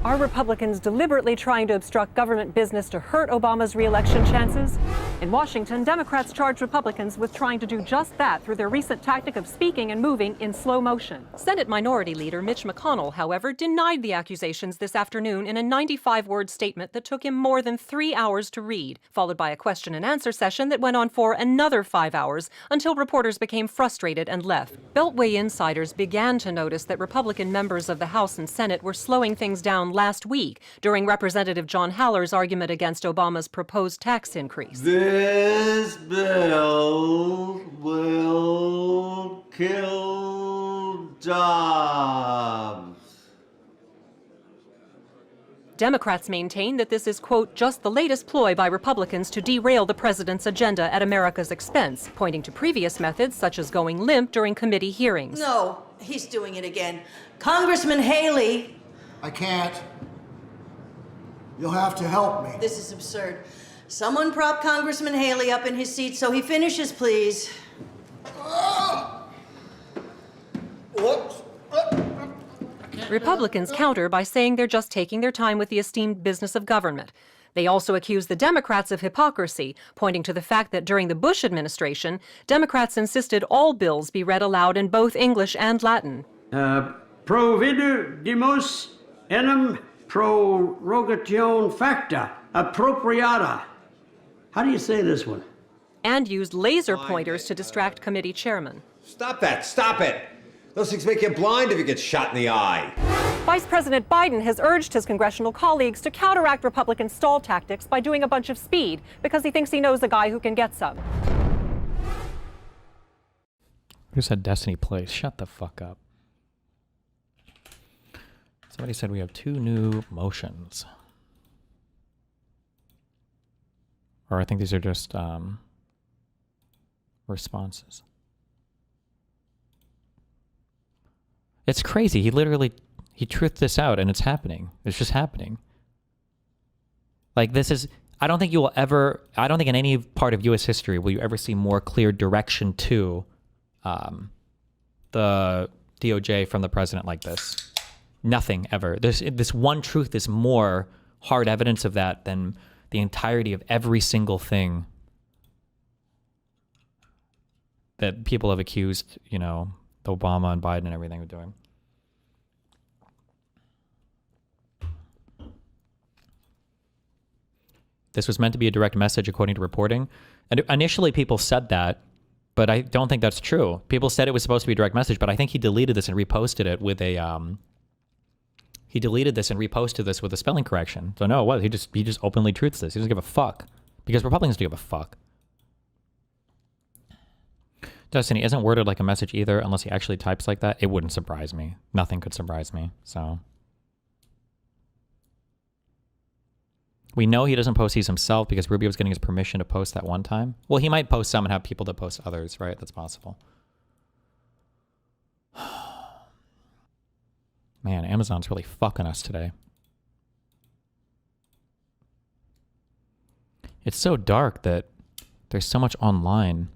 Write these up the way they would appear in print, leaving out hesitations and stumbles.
Are Republicans deliberately trying to obstruct government business to hurt Obama's re-election chances? In Washington, Democrats charge Republicans with trying to do just that through their recent tactic of speaking and moving in slow motion. Senate Minority Leader Mitch McConnell, however, denied the accusations this afternoon in a 95-word statement that took him more than 3 hours to read, followed by a question and answer session that went on for another 5 hours until reporters became frustrated and left. Beltway insiders began to notice that Republican members of the House and Senate were slowing things down last week during Representative John Haller's argument against Obama's proposed tax increase. This bill will kill jobs. Democrats maintain that this is, quote, just the latest ploy by Republicans to derail the president's agenda at America's expense, pointing to previous methods such as going limp during committee hearings. No, he's doing it again. Congressman Haley. I can't. You'll have to help me. This is absurd. Someone prop Congressman Haley up in his seat so he finishes, please. Whoops. Republicans counter by saying they're just taking their time with the esteemed business of government. They also accuse the Democrats of hypocrisy, pointing to the fact that during the Bush administration, Democrats insisted all bills be read aloud in both English and Latin. Providimus enim prorogation facta appropriata. How do you say this one? And used laser pointers to distract committee chairmen. Stop that, stop it. Those things make you blind if you get shot in the eye. Vice President Biden has urged his congressional colleagues to counteract Republican stall tactics by doing a bunch of speed because he thinks he knows a guy who can get some. Who said Destiny Place? Shut the fuck up. Somebody said we have 2 new motions. Or I think these are just responses. It's crazy. He truthed this out and it's happening. It's just happening. Like this is, I don't think in any part of US history will you ever see more clear direction to the DOJ from the president like this. Nothing ever. This one truth is more hard evidence of that than the entirety of every single thing that people have accused, Obama and Biden and everything of doing. This was meant to be a direct message according to reporting. And initially people said that, but I don't think that's true. People said it was supposed to be a direct message, but I think he deleted this and reposted it with a spelling correction. So no, what? He just openly truths this. He doesn't give a fuck. Because Republicans do give a fuck. Destiny isn't worded like a message either, unless he actually types like that. It wouldn't surprise me. Nothing could surprise me. So we know he doesn't post these himself because Rubio was getting his permission to post that one time. Well, he might post some and have people that post others, right? That's possible. Man, Amazon's really fucking us today. It's so dark that there's so much online.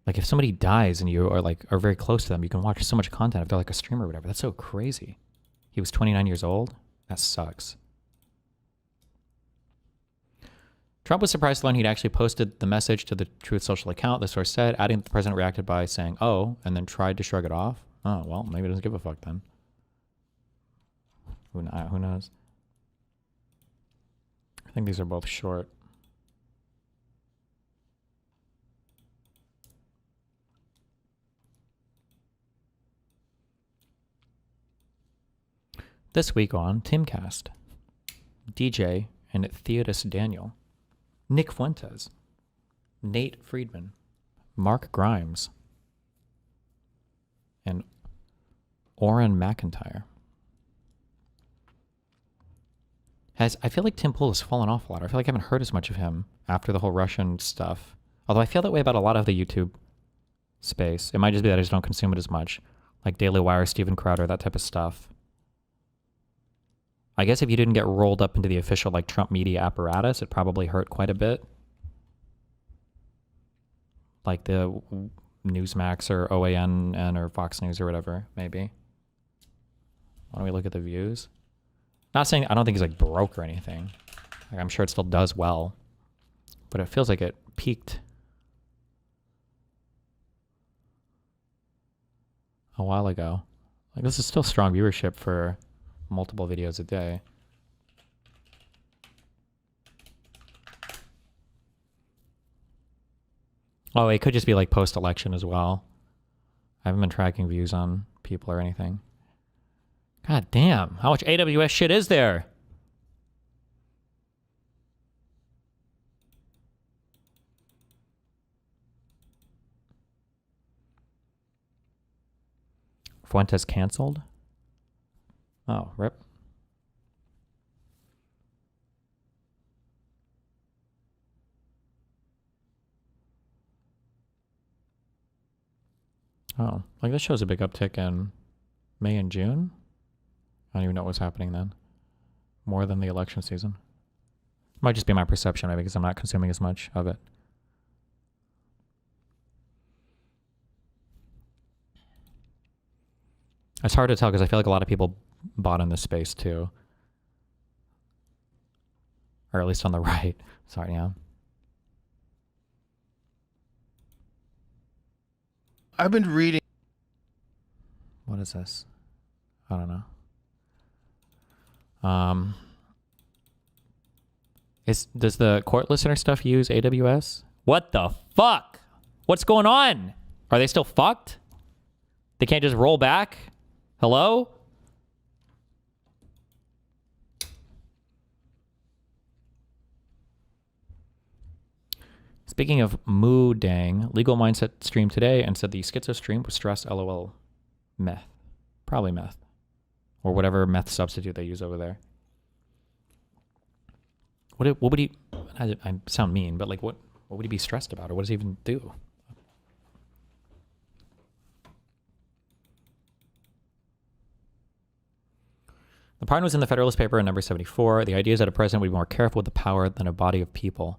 Like if somebody dies and you are very close to them, you can watch so much content if they're like a streamer or whatever. That's so crazy. He was 29 years old. That sucks. Trump was surprised to learn he'd actually posted the message to the Truth Social account, the source said, adding that the president reacted by saying, oh, and then tried to shrug it off. Oh, well, maybe he doesn't give a fuck then. Who knows? I think these are both short. This week on Timcast, DJ and Theodis Daniel, Nick Fuentes, Nate Friedman, Mark Grimes, and Oren McIntyre. I feel like Tim Pool has fallen off a lot. I feel like I haven't heard as much of him after the whole Russian stuff. Although I feel that way about a lot of the YouTube space. It might just be that I just don't consume it as much. Like Daily Wire, Steven Crowder, that type of stuff. I guess if you didn't get rolled up into the official Trump media apparatus, it probably hurt quite a bit. Like the Newsmax or OAN or Fox News or whatever, maybe. Why don't we look at the views? Not saying I don't think he's like broke or anything. Like, I'm sure it still does well, but it feels like it peaked a while ago. Like, this is still strong viewership for multiple videos a day. Oh, it could just be like post-election as well. I haven't been tracking views on people or anything. God damn, how much AWS shit is there? Fuentes canceled? Oh, rip. Oh, like this shows a big uptick in May and June? I don't even know what was happening then. More than the election season. Might just be my perception, maybe, because I'm not consuming as much of it. It's hard to tell because I feel like a lot of people bought in this space too. Or at least on the right. Sorry, yeah. I've been reading. What is this? I don't know. Does the court listener stuff use AWS? What the fuck? What's going on? Are they still fucked? They can't just roll back? Hello? Speaking of Moo Dang, Legal Mindset streamed today and said the schizo stream was stress LOL meth. Probably meth. Or whatever meth substitute they use over there. What would he... I sound mean, but like what would he be stressed about? Or what does he even do? The pardon was in the Federalist paper in number 74. The idea is that a president would be more careful with the power than a body of people.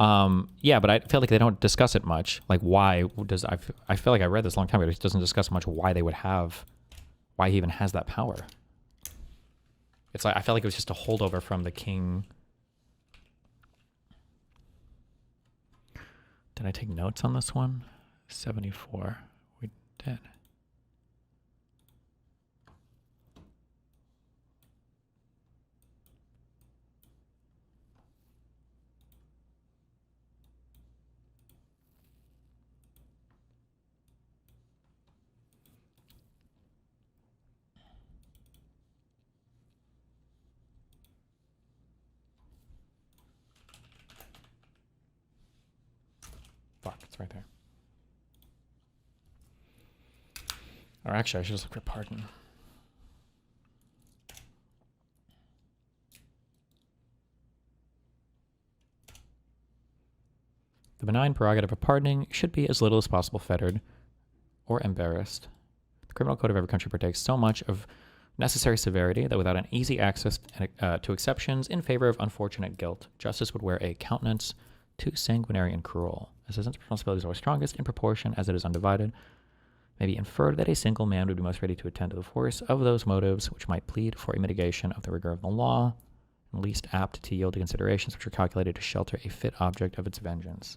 Yeah, but I feel like they don't discuss it much. Like, why does... I feel like I read this a long time ago. It doesn't discuss much why they would have... Why he even has that power. It's like, I felt like it was just a holdover from the king. Did I take notes on this one? 74. We did. Fuck, it's right there. Or actually, I should just look for pardon. The benign prerogative of pardoning should be as little as possible fettered or embarrassed. The criminal code of every country partakes so much of necessary severity that without an easy access to exceptions in favor of unfortunate guilt, justice would wear a countenance too sanguinary and cruel. As his responsibilities are strongest in proportion as it is undivided, may be inferred that a single man would be most ready to attend to the force of those motives which might plead for a mitigation of the rigor of the law, and least apt to yield to considerations which are calculated to shelter a fit object of its vengeance.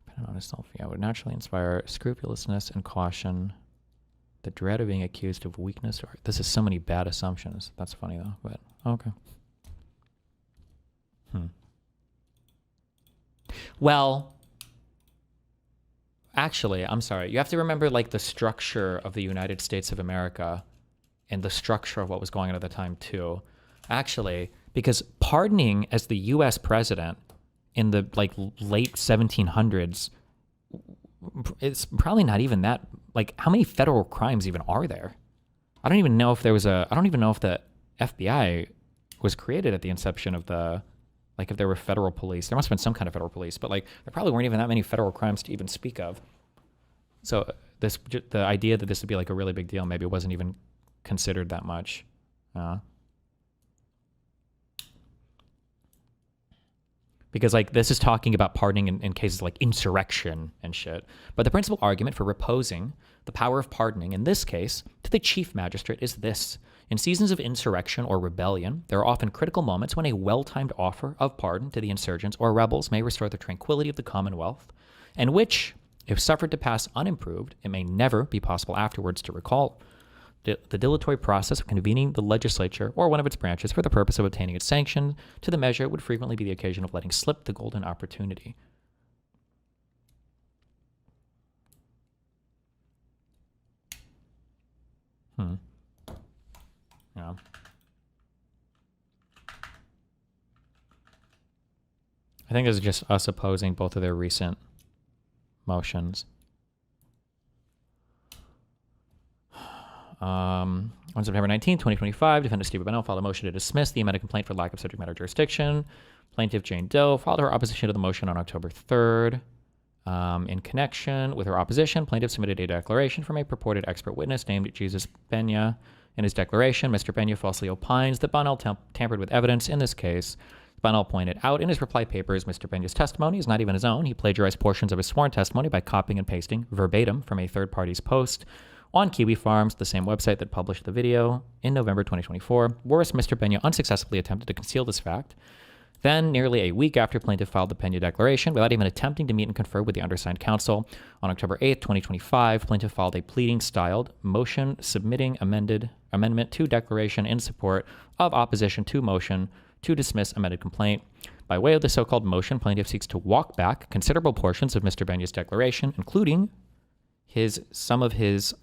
Depending on himself, yeah, would naturally inspire scrupulousness and caution, the dread of being accused of weakness. Or this is so many bad assumptions. That's funny though, but okay. Well, actually, I'm sorry. You have to remember like the structure of the United States of America and the structure of what was going on at the time too. Actually, because pardoning as the US president in the like late 1700s, it's probably not even that, like how many federal crimes even are there? I don't even know if there was I don't even know if the FBI was created at the inception of the, like if there were federal police. There must have been some kind of federal police, but like there probably weren't even that many federal crimes to even speak of. So the idea that this would be like a really big deal maybe wasn't even considered that much. Because like this is talking about pardoning in cases like insurrection and shit. But the principal argument for reposing the power of pardoning in this case to the chief magistrate is this. In seasons of insurrection or rebellion, there are often critical moments when a well-timed offer of pardon to the insurgents or rebels may restore the tranquility of the Commonwealth, and which, if suffered to pass unimproved, it may never be possible afterwards to recall. The dilatory process of convening the legislature or one of its branches for the purpose of obtaining its sanction to the measure would frequently be the occasion of letting slip the golden opportunity. Yeah. I think this is just us opposing both of their recent motions. On September 19, 2025, defendant Steve Bennell filed a motion to dismiss the amended complaint for lack of subject matter jurisdiction. Plaintiff Jane Doe filed her opposition to the motion on October 3rd. In connection with her opposition, plaintiff submitted a declaration from a purported expert witness named Jesus Pena. In his declaration, Mr. Pena falsely opines that Bonnell tampered with evidence in this case. Bonnell pointed out in his reply papers, Mr. Pena's testimony is not even his own. He plagiarized portions of his sworn testimony by copying and pasting verbatim from a third party's post on Kiwi Farms, the same website that published the video, in November 2024. Worse, Mr. Pena unsuccessfully attempted to conceal this fact. Then, nearly a week after plaintiff filed the Pena declaration, without even attempting to meet and confer with the undersigned counsel, on October 8, 2025, plaintiff filed a pleading-styled motion submitting amendment to declaration in support of opposition to motion to dismiss amended complaint. By way of the so-called motion, plaintiff seeks to walk back considerable portions of Mr. Pena's declaration, including some of his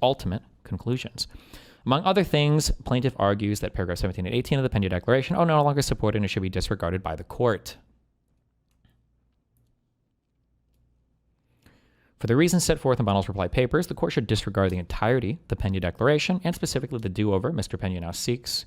ultimate conclusions. Among other things, plaintiff argues that paragraph 17 and 18 of the Pena Declaration are no longer supported and should be disregarded by the court. For the reasons set forth in Bonnell's reply papers, the court should disregard the entirety of the Pena Declaration, and specifically the do-over Mr. Pena now seeks.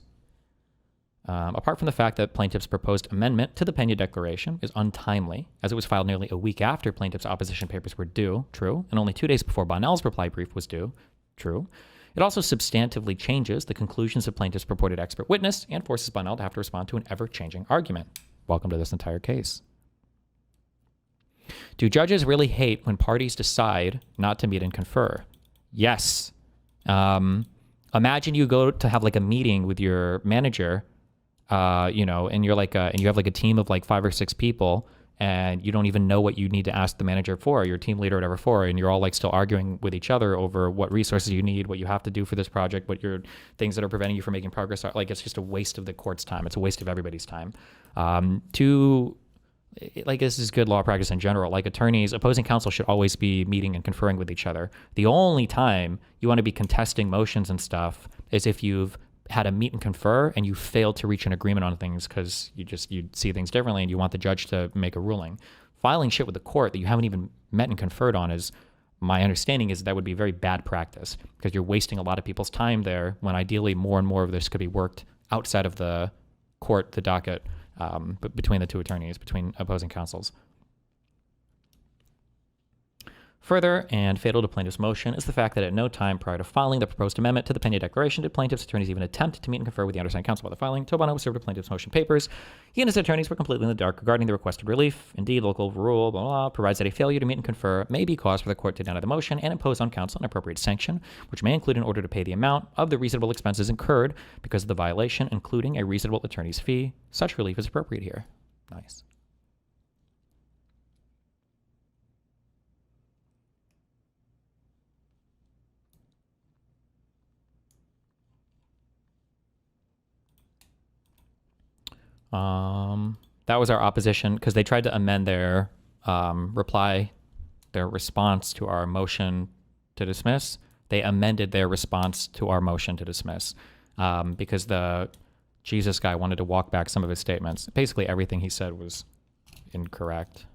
Apart from the fact that plaintiff's proposed amendment to the Pena Declaration is untimely, as it was filed nearly a week after plaintiff's opposition papers were due, true, and only 2 days before Bonnell's reply brief was due, true. It also substantively changes the conclusions of plaintiff's purported expert witness and forces Bonnell to have to respond to an ever-changing argument. Welcome to this entire case. Do judges really hate when parties decide not to meet and confer? Yes. Imagine you go to have like a meeting with your manager, and you're like, and you have like a team of like 5 or 6 people, and you don't even know what you need to ask the manager for, or your team leader or whatever for, and you're all like still arguing with each other over what resources you need, what you have to do for this project, what your things that are preventing you from making progress are. Like, it's just a waste of the court's time. It's a waste of everybody's time. This is good law practice in general. Like, attorneys, opposing counsel should always be meeting and conferring with each other. The only time you want to be contesting motions and stuff is if you've had a meet and confer and you failed to reach an agreement on things because you see things differently and you want the judge to make a ruling. Filing shit with the court that you haven't even met and conferred on is, my understanding is that would be very bad practice because you're wasting a lot of people's time there when ideally more and more of this could be worked outside of the court, the docket, but between the two attorneys, between opposing counsels. Further, and fatal to plaintiff's motion, is the fact that at no time prior to filing the proposed amendment to the Pena Declaration did plaintiff's attorneys even attempt to meet and confer with the undersigned counsel about the filing. Bonnell was served with plaintiff's motion papers. He and his attorneys were completely in the dark regarding the requested relief. Indeed, local rule, blah, blah, blah, provides that a failure to meet and confer may be cause for the court to deny the motion and impose on counsel an appropriate sanction, which may include an order to pay the amount of the reasonable expenses incurred because of the violation, including a reasonable attorney's fee. Such relief is appropriate here. Nice. That was our opposition because they tried to amend their response to our motion to dismiss. They amended their response to our motion to dismiss because the Jesus guy wanted to walk back some of his statements. Basically, everything he said was incorrect.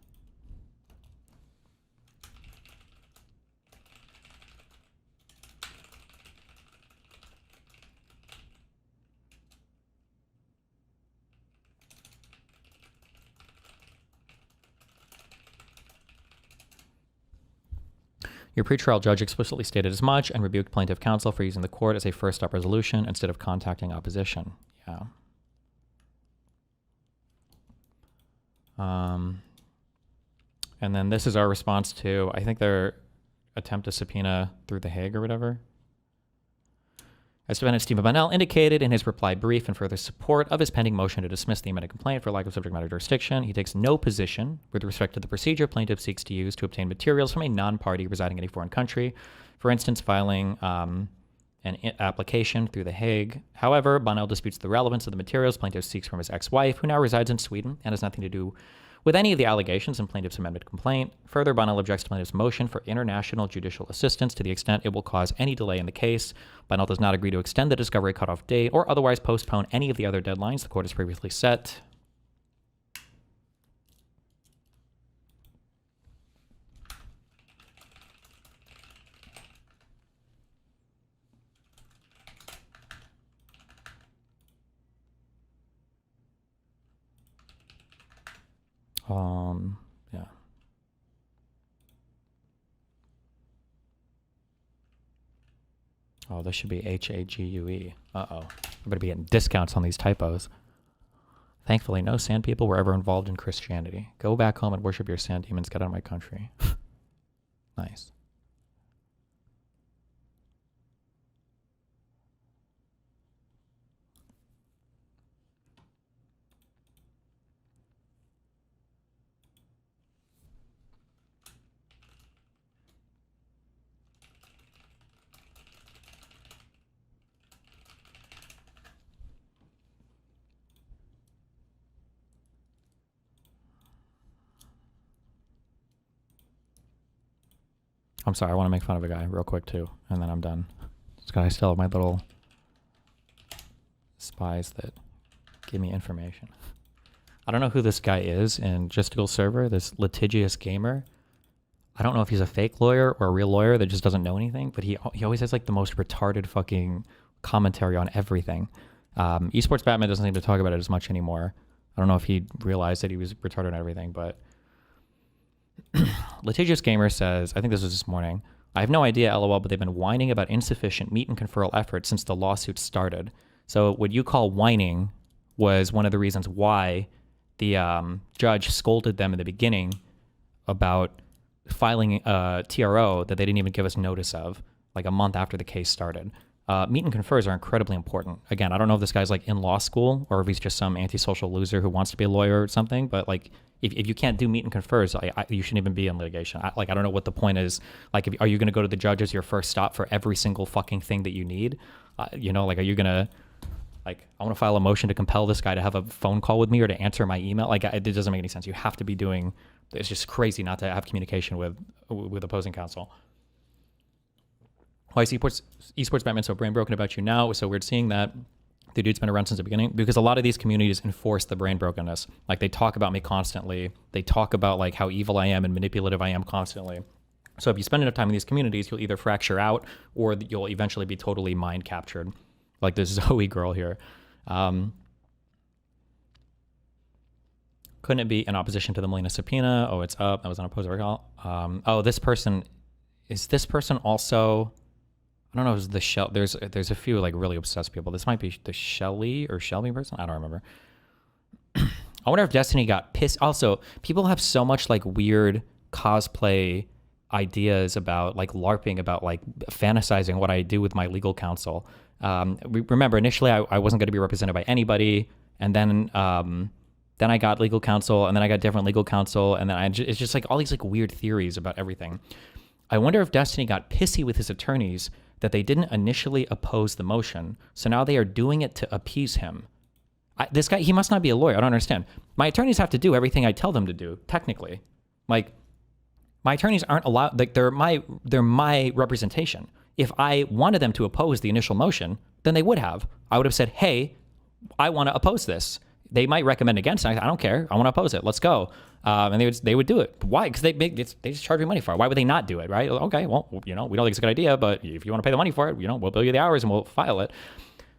Your pretrial judge explicitly stated as much and rebuked plaintiff counsel for using the court as a first step resolution instead of contacting opposition. Yeah. And then this is our response to, I think, their attempt to subpoena through The Hague or whatever. As defendant Stephen Bunnell indicated in his reply brief in further support of his pending motion to dismiss the amended complaint for lack of subject matter jurisdiction, he takes no position with respect to the procedure plaintiff seeks to use to obtain materials from a non-party residing in a foreign country, for instance, filing an application through The Hague. However, Bunnell disputes the relevance of the materials plaintiff seeks from his ex-wife, who now resides in Sweden and has nothing to do with any of the allegations in plaintiff's amended complaint. Further, Bunnell objects to plaintiff's motion for international judicial assistance to the extent it will cause any delay in the case. Bunnell does not agree to extend the discovery cutoff date or otherwise postpone any of the other deadlines the court has previously set. Yeah. Oh, this should be Hague. Uh-oh. I better be getting discounts on these typos. Thankfully, no sand people were ever involved in Christianity. Go back home and worship your sand demons. Get out of my country. Nice. I'm sorry, I want to make fun of a guy real quick too, and then I'm done. I still have my little spies that give me information. I don't know who this guy is in Justical Server, this litigious gamer. I don't know if he's a fake lawyer or a real lawyer that just doesn't know anything, but he always has like the most retarded fucking commentary on everything. Esports Batman doesn't seem to talk about it as much anymore. I don't know if he realized that he was retarded on everything, but Litigious Gamer says, I think this was this morning, I have no idea, LOL, but they've been whining about insufficient meet and conferral efforts since the lawsuit started. So what you call whining was one of the reasons why the judge scolded them in the beginning about filing a TRO that they didn't even give us notice of, like a month after the case started. Meet and confers are incredibly important. Again, I don't know if this guy's like in law school or if he's just some antisocial loser who wants to be a lawyer or something, but like if you can't do meet and confers, you shouldn't even be in litigation. I don't know what the point is. Like, are you going to go to the judge as your first stop for every single fucking thing that you need? Like, are you going to, like, I want to file a motion to compel this guy to have a phone call with me or to answer my email? Like, it doesn't make any sense. You have to be doing, it's just crazy not to have communication with opposing counsel. Why is Esports Batman so brain broken about you now? It was so weird seeing that. The dude's been around since the beginning because a lot of these communities enforce the brain brokenness. Like, they talk about me constantly. They talk about like how evil I am and manipulative I am constantly. So if you spend enough time in these communities, you'll either fracture out or you'll eventually be totally mind captured. Like this Zoe girl here. Couldn't it be in opposition to the Molina subpoena? Oh, it's up. That was an opposed recall. Oh, this person, is this person also... I don't know if it's the Shell. There's a few like really obsessed people. This might be the Shelby person. I don't remember. I wonder if Destiny got pissed. Also, people have so much like weird cosplay ideas about like LARPing, about like fantasizing what I do with my legal counsel. Remember, initially I wasn't going to be represented by anybody, and then I got legal counsel, and then I got different legal counsel, and then it's just like all these like weird theories about everything. I wonder if Destiny got pissy with his attorneys that they didn't initially oppose the motion, so now they are doing it to appease him. This guy, he must not be a lawyer. I don't understand. My attorneys have to do everything I tell them to do, technically. Like, my attorneys aren't allowed, like, they're my representation. If I wanted them to oppose the initial motion, then they would have. I would have said, hey, I want to oppose this. They might recommend against it. I don't care. I want to oppose it. Let's go. And they would do it. Why? Because they just charge me money for it. Why would they not do it, right? Okay, well, we don't think it's a good idea, but if you want to pay the money for it, we'll bill you the hours and we'll file it.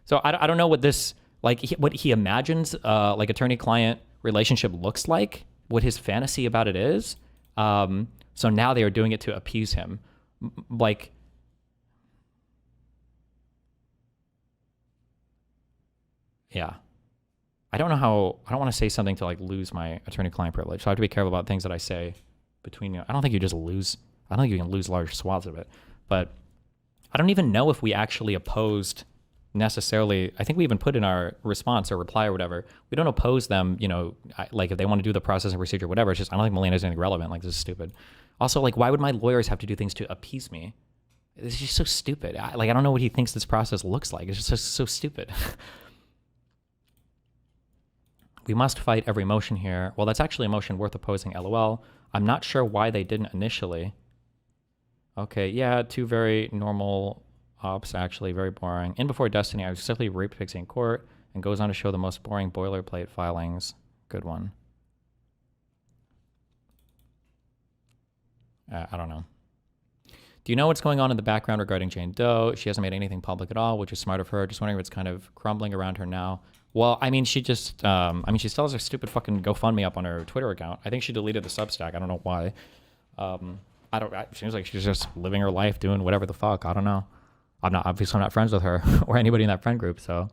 So I don't know what this, like, what he imagines, like, attorney-client relationship looks like, what his fantasy about it is. So now they are doing it to appease him. Like, yeah. I don't want to say something to like lose my attorney-client privilege. So I have to be careful about things that I say between you. I don't think you can lose large swaths of it. But I don't even know if we actually opposed necessarily, I think we even put in our response or reply or whatever, we don't oppose them, you know, like if they want to do the process and procedure, whatever. It's just, I don't think Melania's anything relevant. Like, this is stupid. Also, like, why would my lawyers have to do things to appease me? It's just so stupid. I don't know what he thinks this process looks like. It's just so stupid. We must fight every motion here. Well, that's actually a motion worth opposing, LOL. I'm not sure why they didn't initially. Okay, yeah, two very normal ops, actually, very boring. In Before Destiny, I was simply raped Pixie in court, and goes on to show the most boring boilerplate filings. Good one. I don't know. Do you know what's going on in the background regarding Jane Doe? She hasn't made anything public at all, which is smart of her. Just wondering if it's kind of crumbling around her now. Well, I mean, she just, she still has her stupid fucking GoFundMe up on her Twitter account. I think she deleted the Substack. I don't know why. It seems like she's just living her life, doing whatever the fuck. I don't know. I'm not friends with her or anybody in that friend group, so.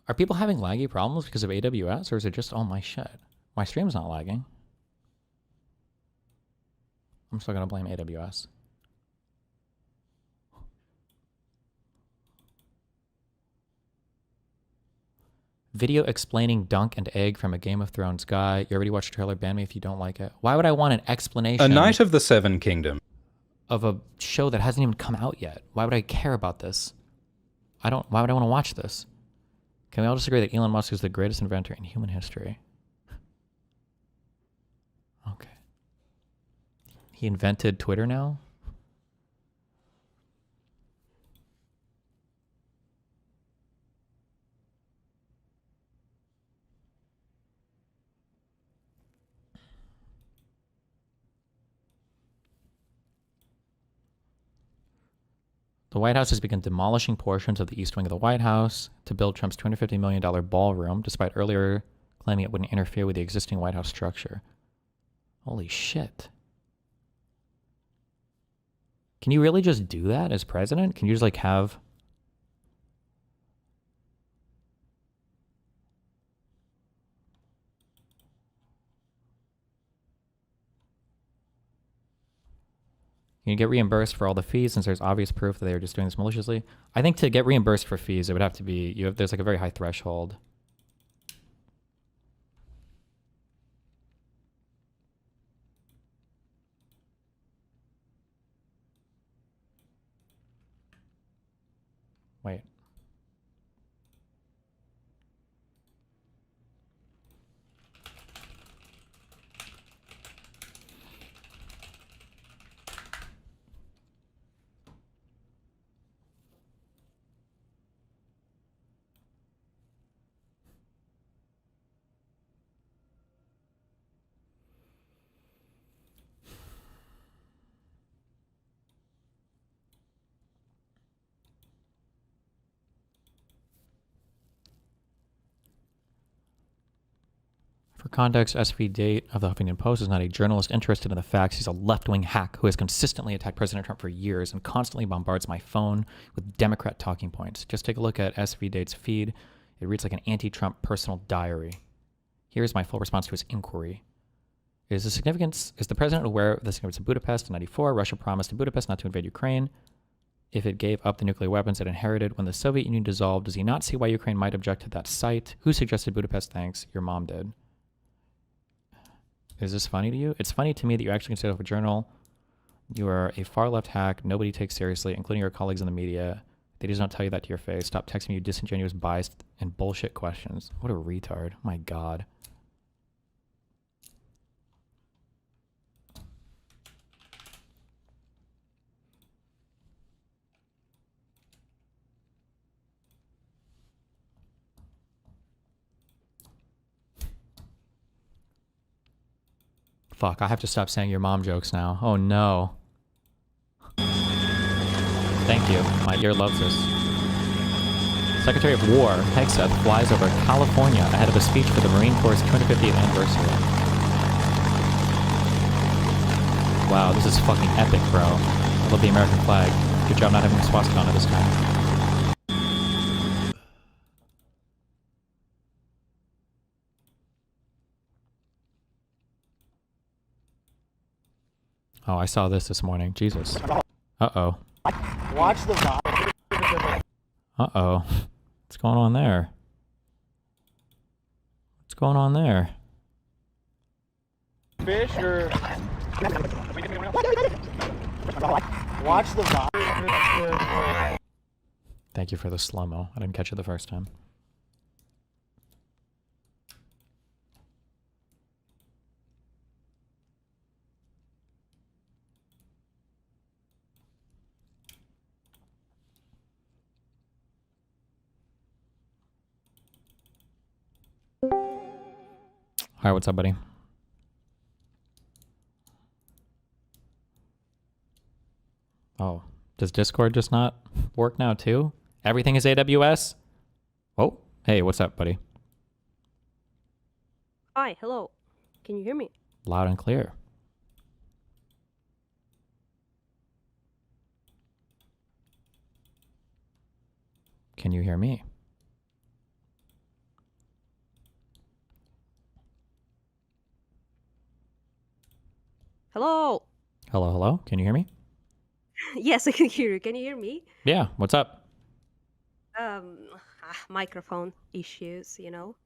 Are people having laggy problems because of AWS, or is it just all my shit? My stream's not lagging. I'm still gonna blame AWS. Video explaining Dunk and Egg from a Game of Thrones guy. You already watched the trailer, ban me if you don't like it. Why would I want an explanation? A Knight of the Seven Kingdoms. Of a show that hasn't even come out yet. Why would I care about this? Why would I want to watch this? Can we all just agree that Elon Musk is the greatest inventor in human history? Okay. He invented Twitter now? The White House has begun demolishing portions of the East Wing of the White House to build Trump's $250 million ballroom, despite earlier claiming it wouldn't interfere with the existing White House structure. Holy shit. Can you really just do that as president? Can you just, like, have... Can you get reimbursed for all the fees since there's obvious proof that they were just doing this maliciously? I think to get reimbursed for fees, it would have to be, there's like a very high threshold. Wait. For context, SV Date of the Huffington Post is not a journalist interested in the facts. He's a left-wing hack who has consistently attacked President Trump for years and constantly bombards my phone with Democrat talking points. Just take a look at SV Date's feed. It reads like an anti-Trump personal diary. Here's my full response to his inquiry. Is the president aware of the significance of Budapest in 94? Russia promised to Budapest not to invade Ukraine if it gave up the nuclear weapons it inherited when the Soviet Union dissolved. Does he not see why Ukraine might object to that site? Who suggested Budapest? Thanks. Your mom did. Is this funny to you? It's funny to me that you actually consider yourself a journal. You are a far-left hack nobody takes seriously, including your colleagues in the media. They just don't tell you that to your face. Stop texting me you disingenuous, biased, and bullshit questions. What a retard. My God. Fuck, I have to stop saying your mom jokes now. Oh no. Thank you. My ear loves this. Secretary of War Hegseth flies over California ahead of a speech for the Marine Corps' 250th anniversary. Wow, this is fucking epic, bro. I love the American flag. Good job not having a swastika on it this time. Oh, I saw this morning. Jesus. Uh-oh. Watch the vibe. Uh-oh. What's going on there? What's going on there? Fish or... Watch the vibe. Thank you for the slow-mo. I didn't catch it the first time. Alright, what's up, buddy? Oh, does Discord just not work now too? Everything is AWS? Oh, hey, what's up, buddy? Hi, hello. Can you hear me? Loud and clear. Can you hear me? Hello. Hello, hello? Can you hear me? Yes, I can hear you. Can you hear me? Yeah, what's up? Microphone issues, you know.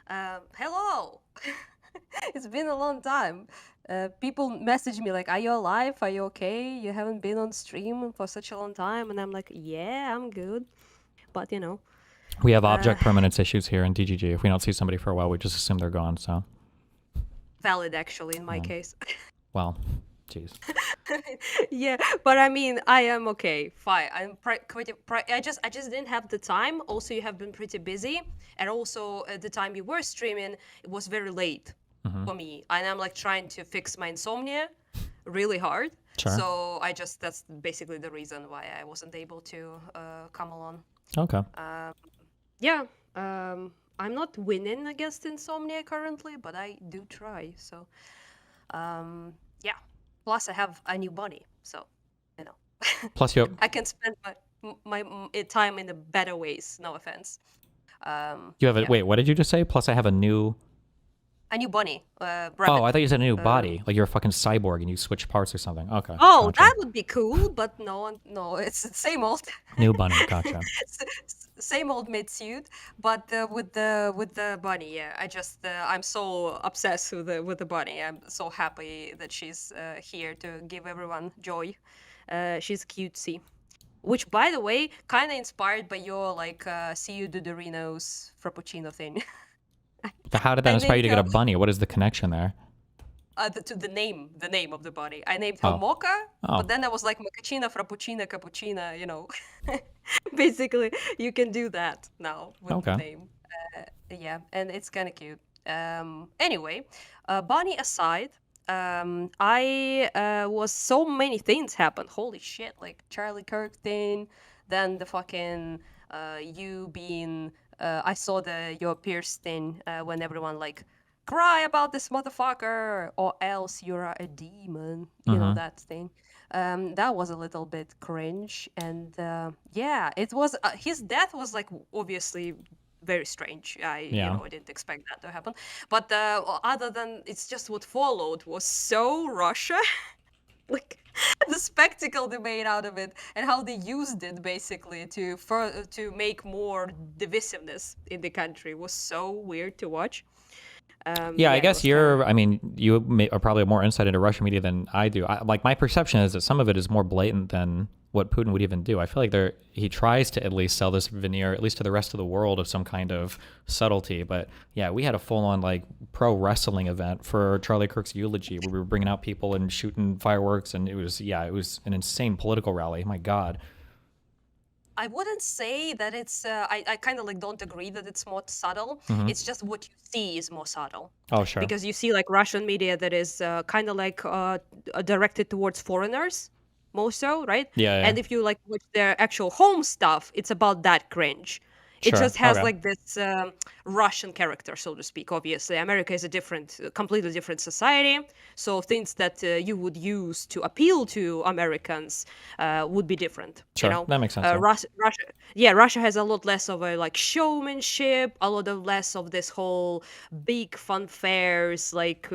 Hello. It's been a long time. People message me like, "Are you alive? Are you okay? You haven't been on stream for such a long time." And I'm like, "Yeah, I'm good." But you know. We have object permanence issues here in DGG. If we don't see somebody for a while, we just assume they're gone, so. Valid, actually, in my case. Well, jeez. Yeah, but I mean, I am okay. Fine. I'm I just didn't have the time. Also, you have been pretty busy, and also at the time you were streaming, it was very late for me, and I'm like trying to fix my insomnia really hard. Sure. So that's basically the reason why I wasn't able to come along. Okay. Yeah. I'm not winning against insomnia currently, but I do try. So, yeah. Plus, I have a new body, so you know. Plus, you I can spend my time in the better ways. No offense. you have a yeah. wait. What did you just say? Plus, I have a new. A new bunny. Oh, I thought you said a new body, like you're a fucking cyborg and you switch parts or something. Okay. Oh, gotcha. that would be cool, but no, it's the same old. New bunny. Gotcha. Same old mid suit, but with the bunny, yeah. I'm so obsessed with the bunny. I'm so happy that she's here to give everyone joy. She's cutesy, which, by the way, kind of inspired by your like see you do Doritos Frappuccino thing. How did that inspire you to get a bunny? What is the connection there? To the name of the bunny. I named her Mocha, but then I was like Mochaccino, Frappuccino, Cappuccino, you know. Basically, you can do that now with the name. Yeah, and it's kind of cute. Anyway, bunny aside, I was so many things happened. Holy shit, like Charlie Kirk thing, then the fucking you being I saw your Pierce thing when everyone like cry about this motherfucker or else you're a demon, you know, that thing. That was a little bit cringe, and yeah, it was his death was like obviously very strange. You know, I didn't expect that to happen, but other than it's just what followed was so Russia. Like the spectacle they made out of it and how they used it basically to make more divisiveness in the country was so weird to watch. Yeah, I guess you are probably more insight into Russian media than I do. Like my perception is that some of it is more blatant than what Putin would even do. I feel like he tries to at least sell this veneer, at least to the rest of the world, of some kind of subtlety. But yeah, we had a full-on like pro wrestling event for Charlie Kirk's eulogy where we were bringing out people and shooting fireworks, and it was an insane political rally. My God. I wouldn't say that it's. I kind of like don't agree that it's more subtle. It's just what you see is more subtle. Oh, sure. Because you see like Russian media that is kind of like directed towards foreigners, more so, right? Yeah. And if you like watch their actual home stuff, it's about that cringe. It Sure, just has okay. like this Russian character, so to speak. Obviously, America is a different, completely different society. So things that you would use to appeal to Americans would be different. Sure, You know, that makes sense, yeah. Russia has a lot less of a like showmanship, a lot of less of this whole big fun fairs, like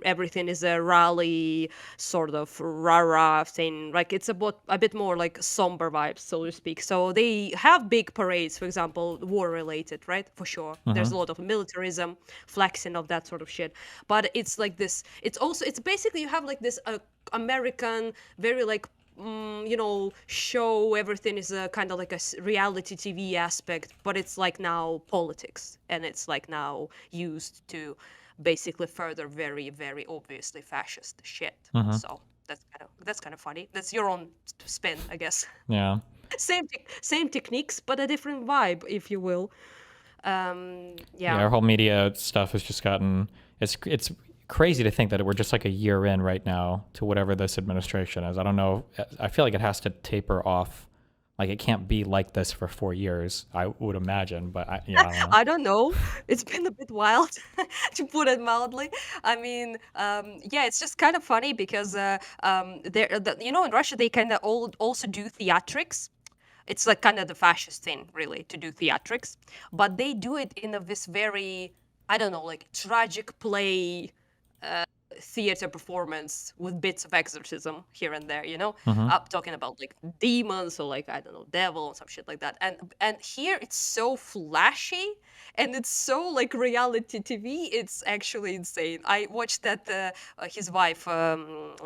everything is a rally sort of rah-rah thing. Like it's a bit more like somber vibes, so to speak. So they have big parades, for example, war related, right? For sure. There's a lot of militarism, flexing of that sort of shit. But it's like this, it's basically you have like this American, very like, show everything is a kind of like a reality TV aspect, but it's like now politics, and it's like now used to basically further very, very obviously fascist shit. So that's kind of funny. That's your own spin, I guess. Yeah. Same techniques, but a different vibe, if you will. Yeah, our whole media stuff has just gotten it's crazy to think that we're just like a year in right now to whatever this administration is. I don't know. I feel like it has to taper off. Like it can't be like this for 4 years, I would imagine. But I don't know. I don't know. It's been a bit wild, to put it mildly. I mean, it's just kind of funny because in Russia they kind of also do theatrics. It's like kind of the fascist thing, really, to do theatrics, but they do it in this very, I don't know, like tragic play theater performance with bits of exorcism here and there, I'm talking about like demons or like, I don't know, devil or some shit like that. And here it's so flashy and it's so like reality TV. It's actually insane. I watched that his wife,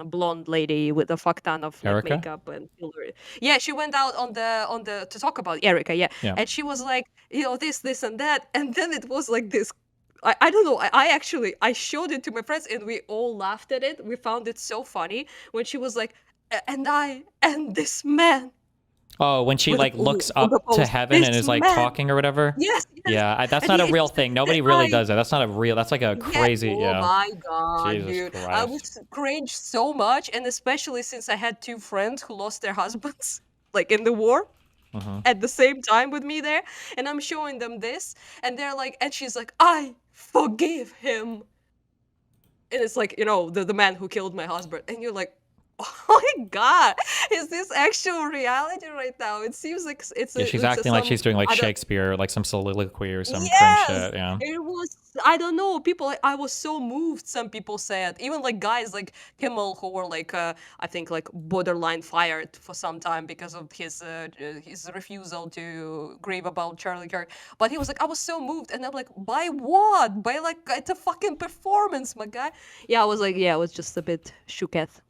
blonde lady with a fuck ton of like, Erica? makeup and jewelry. Yeah, she went out on the to talk about Erica, yeah. And she was like, this and that, and then it was like this. I don't know. I showed it to my friends and we all laughed at it. We found it so funny when she was like, and this man. Oh, when she with like a- looks with a up to post, heaven and this is like man. talking or whatever. Yes. Yeah, that's And not a he- real it's- thing. Nobody really I- does that. That's not a real. That's like a crazy. Oh Yeah. my god, Jesus dude! I Christ. was cringed so much, and especially since I had 2 friends who lost their husbands, like in the war, at the same time with me there, and I'm showing them this, and they're like, and she's like, I forgive him, and it's like, the man who killed my husband, and you're like, oh my god, is this actual reality right now? It seems like it's Yeah, she's acting like she's doing like I don't- Shakespeare, like some soliloquy or some Yes! cringe shit. Yeah. It was, I don't know, I was so moved, some people said. Even like guys like Kimmel who were like, I think like borderline fired for some time because of his refusal to grieve about Charlie Kirk. But he was like, I was so moved. And I'm like, by what? By like, it's a fucking performance, my guy. Yeah, I was like, I was just a bit shooketh.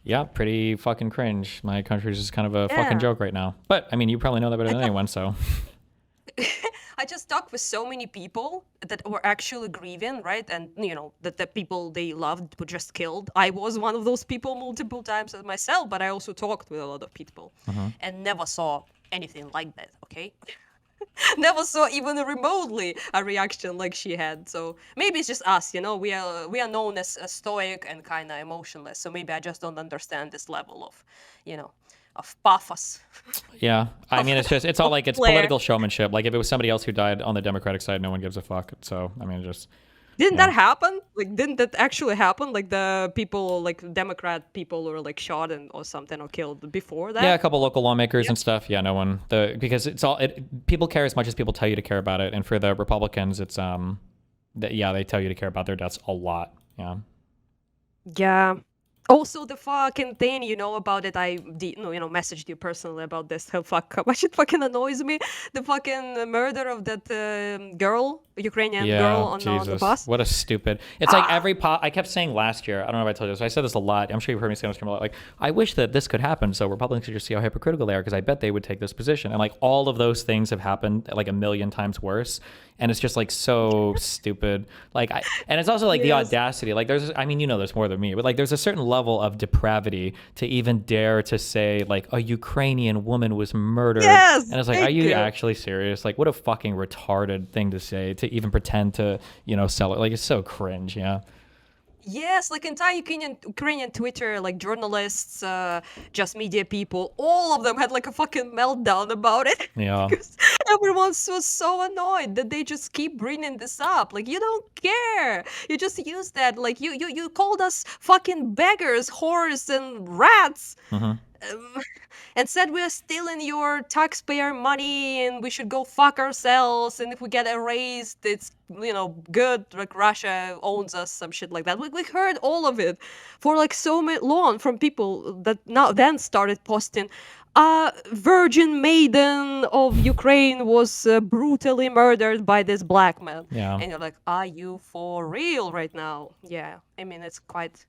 Yeah, pretty fucking cringe. My country's just kind of a Yeah. fucking joke right now. But I mean, you probably know that better than anyone, so. I just talked with so many people that were actually grieving, right? And, that the people they loved were just killed. I was one of those people multiple times myself, but I also talked with a lot of people and never saw anything like that, okay? Never saw even remotely a reaction like she had. So maybe it's just us, we are known as stoic and kind of emotionless. So maybe I just don't understand this level of, of pathos. Yeah, I mean, it's all like it's Flair. political showmanship. Like if it was somebody else who died on the Democratic side, no one gives a fuck. So I mean, just Didn't that happen? Like, didn't that actually happen? Like the people, like Democrat people, were like shot or something or killed before that. yeah, a couple local lawmakers and stuff. Yeah, no one because it's all people care as much as people tell you to care about it. And for the Republicans, it's they tell you to care about their deaths a lot. Yeah. Yeah. Also, the fucking thing, about it, I messaged you personally about this. How much it fucking annoys me. The fucking murder of that girl, Ukrainian girl on the Jesus. bus. What a stupid. It's like every I kept saying last year, I don't know if I told you this, I said this a lot. I'm sure you've heard me say this a lot. Like, I wish that this could happen so Republicans could just see how hypocritical they are because I bet they would take this position. And like all of those things have happened like a million times worse. And it's just like so stupid. Like, and it's also like the audacity. Like, there's more than me, but like there's a certain level of depravity to even dare to say like a Ukrainian woman was murdered. Yes, And it's like, thank are you you. actually serious? Like, what a fucking retarded thing to say to even pretend to, sell it. Like, it's so cringe. Yeah. Yes, like entire Ukrainian Twitter, like journalists, just media people, all of them had like a fucking meltdown about it. Yeah. Because everyone was so annoyed that they just keep bringing this up. Like, you don't care. You just use that. Like, you called us fucking beggars, whores, and rats. And said we're stealing your taxpayer money and we should go fuck ourselves. And if we get erased, it's, good. Like, Russia owns us, some shit like that. We heard all of it for like so long from people that then started posting, Virgin Maiden of Ukraine was brutally murdered by this black man. Yeah. And you're like, are you for real right now? Yeah. I mean, it's quite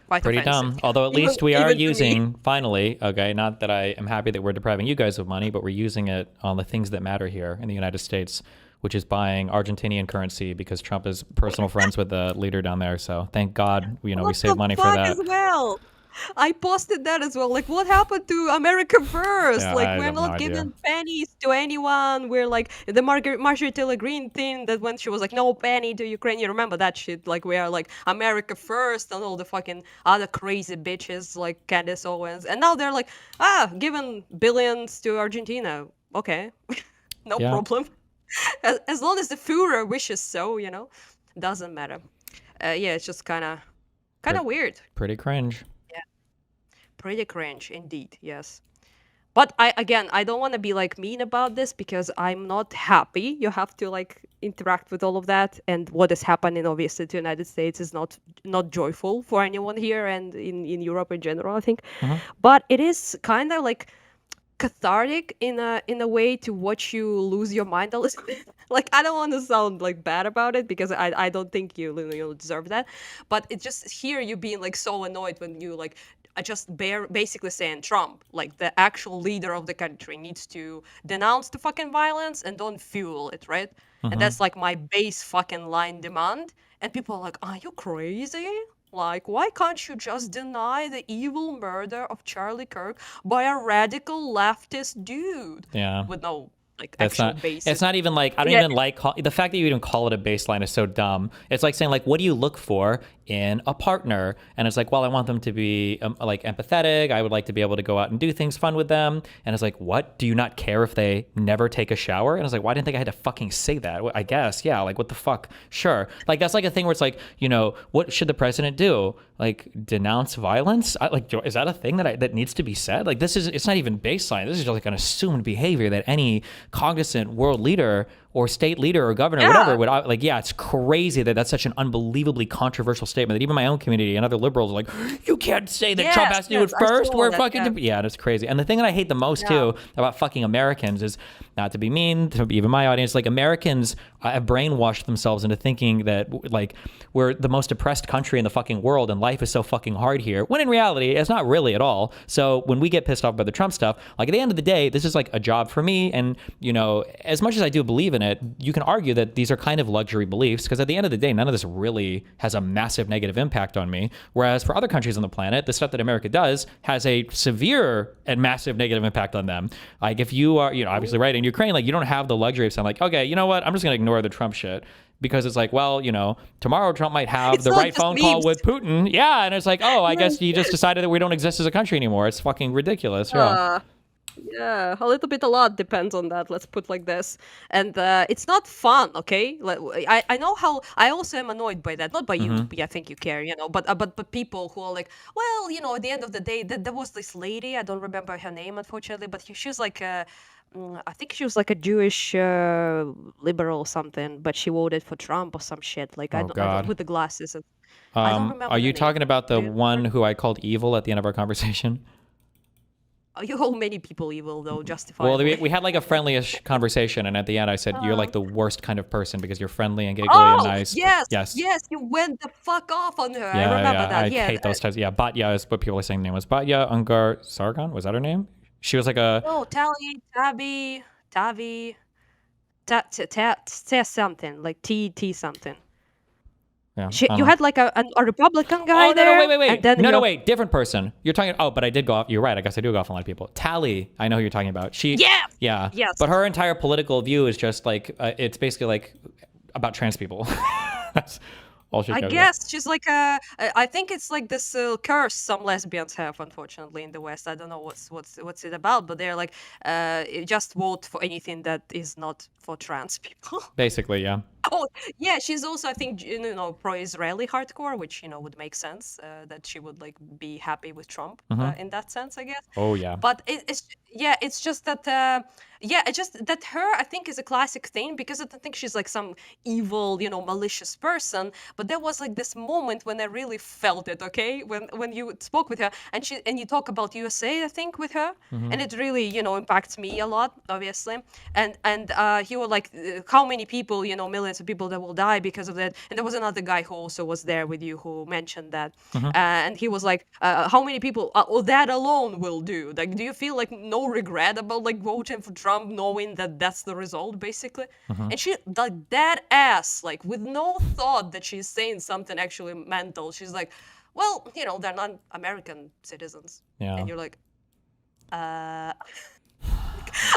Pretty offensive. dumb. Although at least we are Even to me. using, finally, okay, not that I am happy that we're depriving you guys of money, but we're using it on the things that matter here in the United States, which is buying Argentinian currency because Trump is personal friends with the leader down there. So thank God, we What save the money for fuck that. as well? I posted that as well. Like, what happened to America First? Yeah, like, I we're have not no idea. giving pennies to anyone. We're like the Marjorie Taylor Greene thing that when she was like, no penny to Ukraine. You remember that shit? Like, we are like America First and all the fucking other crazy bitches like Candace Owens. And now they're like, giving billions to Argentina. Okay, no Yeah. problem. As long as the Führer wishes so, doesn't matter. Yeah, it's just kind of weird. Pretty cringe. Pretty cringe indeed, yes. But I don't want to be like mean about this because I'm not happy. You have to like interact with all of that, and what is happening obviously to the United States is not joyful for anyone here and in Europe in general, I think. But it is kind of like cathartic in a way to watch you lose your mind a little bit. Like, I don't want to sound like bad about it because I don't think you deserve that, but it just hear you being like so annoyed when you like basically saying Trump, like the actual leader of the country, needs to denounce the fucking violence and don't fuel it, right? And that's like my base fucking line demand. And people are like, are you crazy? Like, why can't you just deny the evil murder of Charlie Kirk by a radical leftist dude? Yeah. With no like It's actual not. basis. It's not even like I don't Yeah. even like the fact that you even call it a baseline is so dumb. It's like saying like, what do you look for in a partner? And it's like, well, I want them to be like empathetic. I would like to be able to go out and do things fun with them. And it's like, what? Do you not care if they never take a shower? And it's like, why didn't think I had to fucking say that? Well, I guess, yeah. Like, what the fuck? Sure. Like that's like a thing where it's like, what should the president do? Like denounce violence? Is that a thing that needs to be said? Like it's not even baseline. This is just like an assumed behavior that any cognizant world leader or state leader or governor, whatever, would like, yeah, it's crazy that that's such an unbelievably controversial statement that even my own community and other liberals are like, you can't say that Trump has to do it Yes, I first. saw We're that, fucking, yeah, it's crazy. And the thing that I hate the most too about fucking Americans is, not to be mean to even my audience, like Americans have brainwashed themselves into thinking that like we're the most oppressed country in the fucking world and life is so fucking hard here, when in reality, it's not really at all. So when we get pissed off by the Trump stuff, like at the end of the day, this is like a job for me. And, as much as I do believe in it, you can argue that these are kind of luxury beliefs because at the end of the day, none of this really has a massive negative impact on me. Whereas for other countries on the planet, the stuff that America does has a severe and massive negative impact on them. Like if you are, obviously right in Ukraine, like you don't have the luxury of saying like, okay, you know what? I'm just going to ignore the Trump shit. Because it's like, well, tomorrow Trump might have It's the not right just phone call memes. with Putin. Yeah. And it's like, oh, I guess you just decided that we don't exist as a country anymore. It's fucking ridiculous. Yeah. Yeah, a lot depends on that. Let's put like this, and it's not fun. Okay, like, I know how I also am annoyed by that. Not by you. I think you care, but people who are like, well, at the end of the day, there was this lady. I don't remember her name, unfortunately, but she was like I think she was like a Jewish liberal or something, but she voted for Trump or some shit. Like I Oh, don't God. with the glasses. I don't remember. Are the you name. talking about the Do you one who I called evil at the end of our conversation? You call many people evil though, Well, justifiably. we had like a friendly-ish conversation, and at the end I said, you're like the worst kind of person because you're friendly and giggly and nice. Yes, you went the fuck off on her. Yeah, I remember that. I Yeah, hate those types. Yeah, Batya is what people are saying the name was. Batya Ungar Sargon, was that her name? She was like a... No, Tavi, something like T something. Yeah, You had like a Republican guy there. Oh, no, wait. And then No, wait. Different person. You're talking... Oh, but I did go off... You're right. I guess I do go off on a lot of people. Tally. I know who you're talking about. She... Yes! Yeah. Yes. But her entire political view is just like... it's basically like about trans people. That's Bullshit I yoga. guess she's like I think it's like this curse some lesbians have, unfortunately, in the West. I don't know what's it about, but they're like, just vote for anything that is not for trans people. Basically, yeah. Oh, yeah, she's also, I think, pro-Israeli hardcore, which, would make sense, that she would, like, be happy with Trump in that sense, I guess. Oh, yeah. But it's just that, it's just that her, I think, is a classic thing, because I don't think she's, like, some evil, malicious person, but there was, like, this moment when I really felt it, okay? When you spoke with her, and you talk about USA, I think, with her, and it really, impacts me a lot, obviously. And you were like, how many people, millions of people that will die because of that. And there was another guy who also was there with you who mentioned that. And he was like, how many people that alone will do? Like, do you feel like no regret about like voting for Trump, knowing that that's the result, basically? And she, like, that ass, like, with no thought that she's saying something actually mental. She's like, well, they're not American citizens. Yeah. And you're like,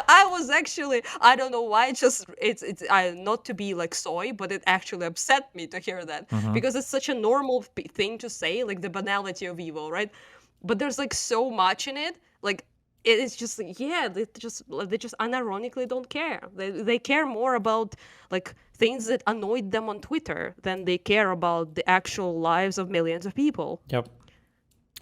I was actually, I don't know why, it's not to be like soy, but it actually upset me to hear that, because it's such a normal thing to say, like the banality of evil, right? But there's like so much in it, like it's just like, yeah, they just unironically don't care. They care more about like things that annoyed them on Twitter than they care about the actual lives of millions of people. Yep.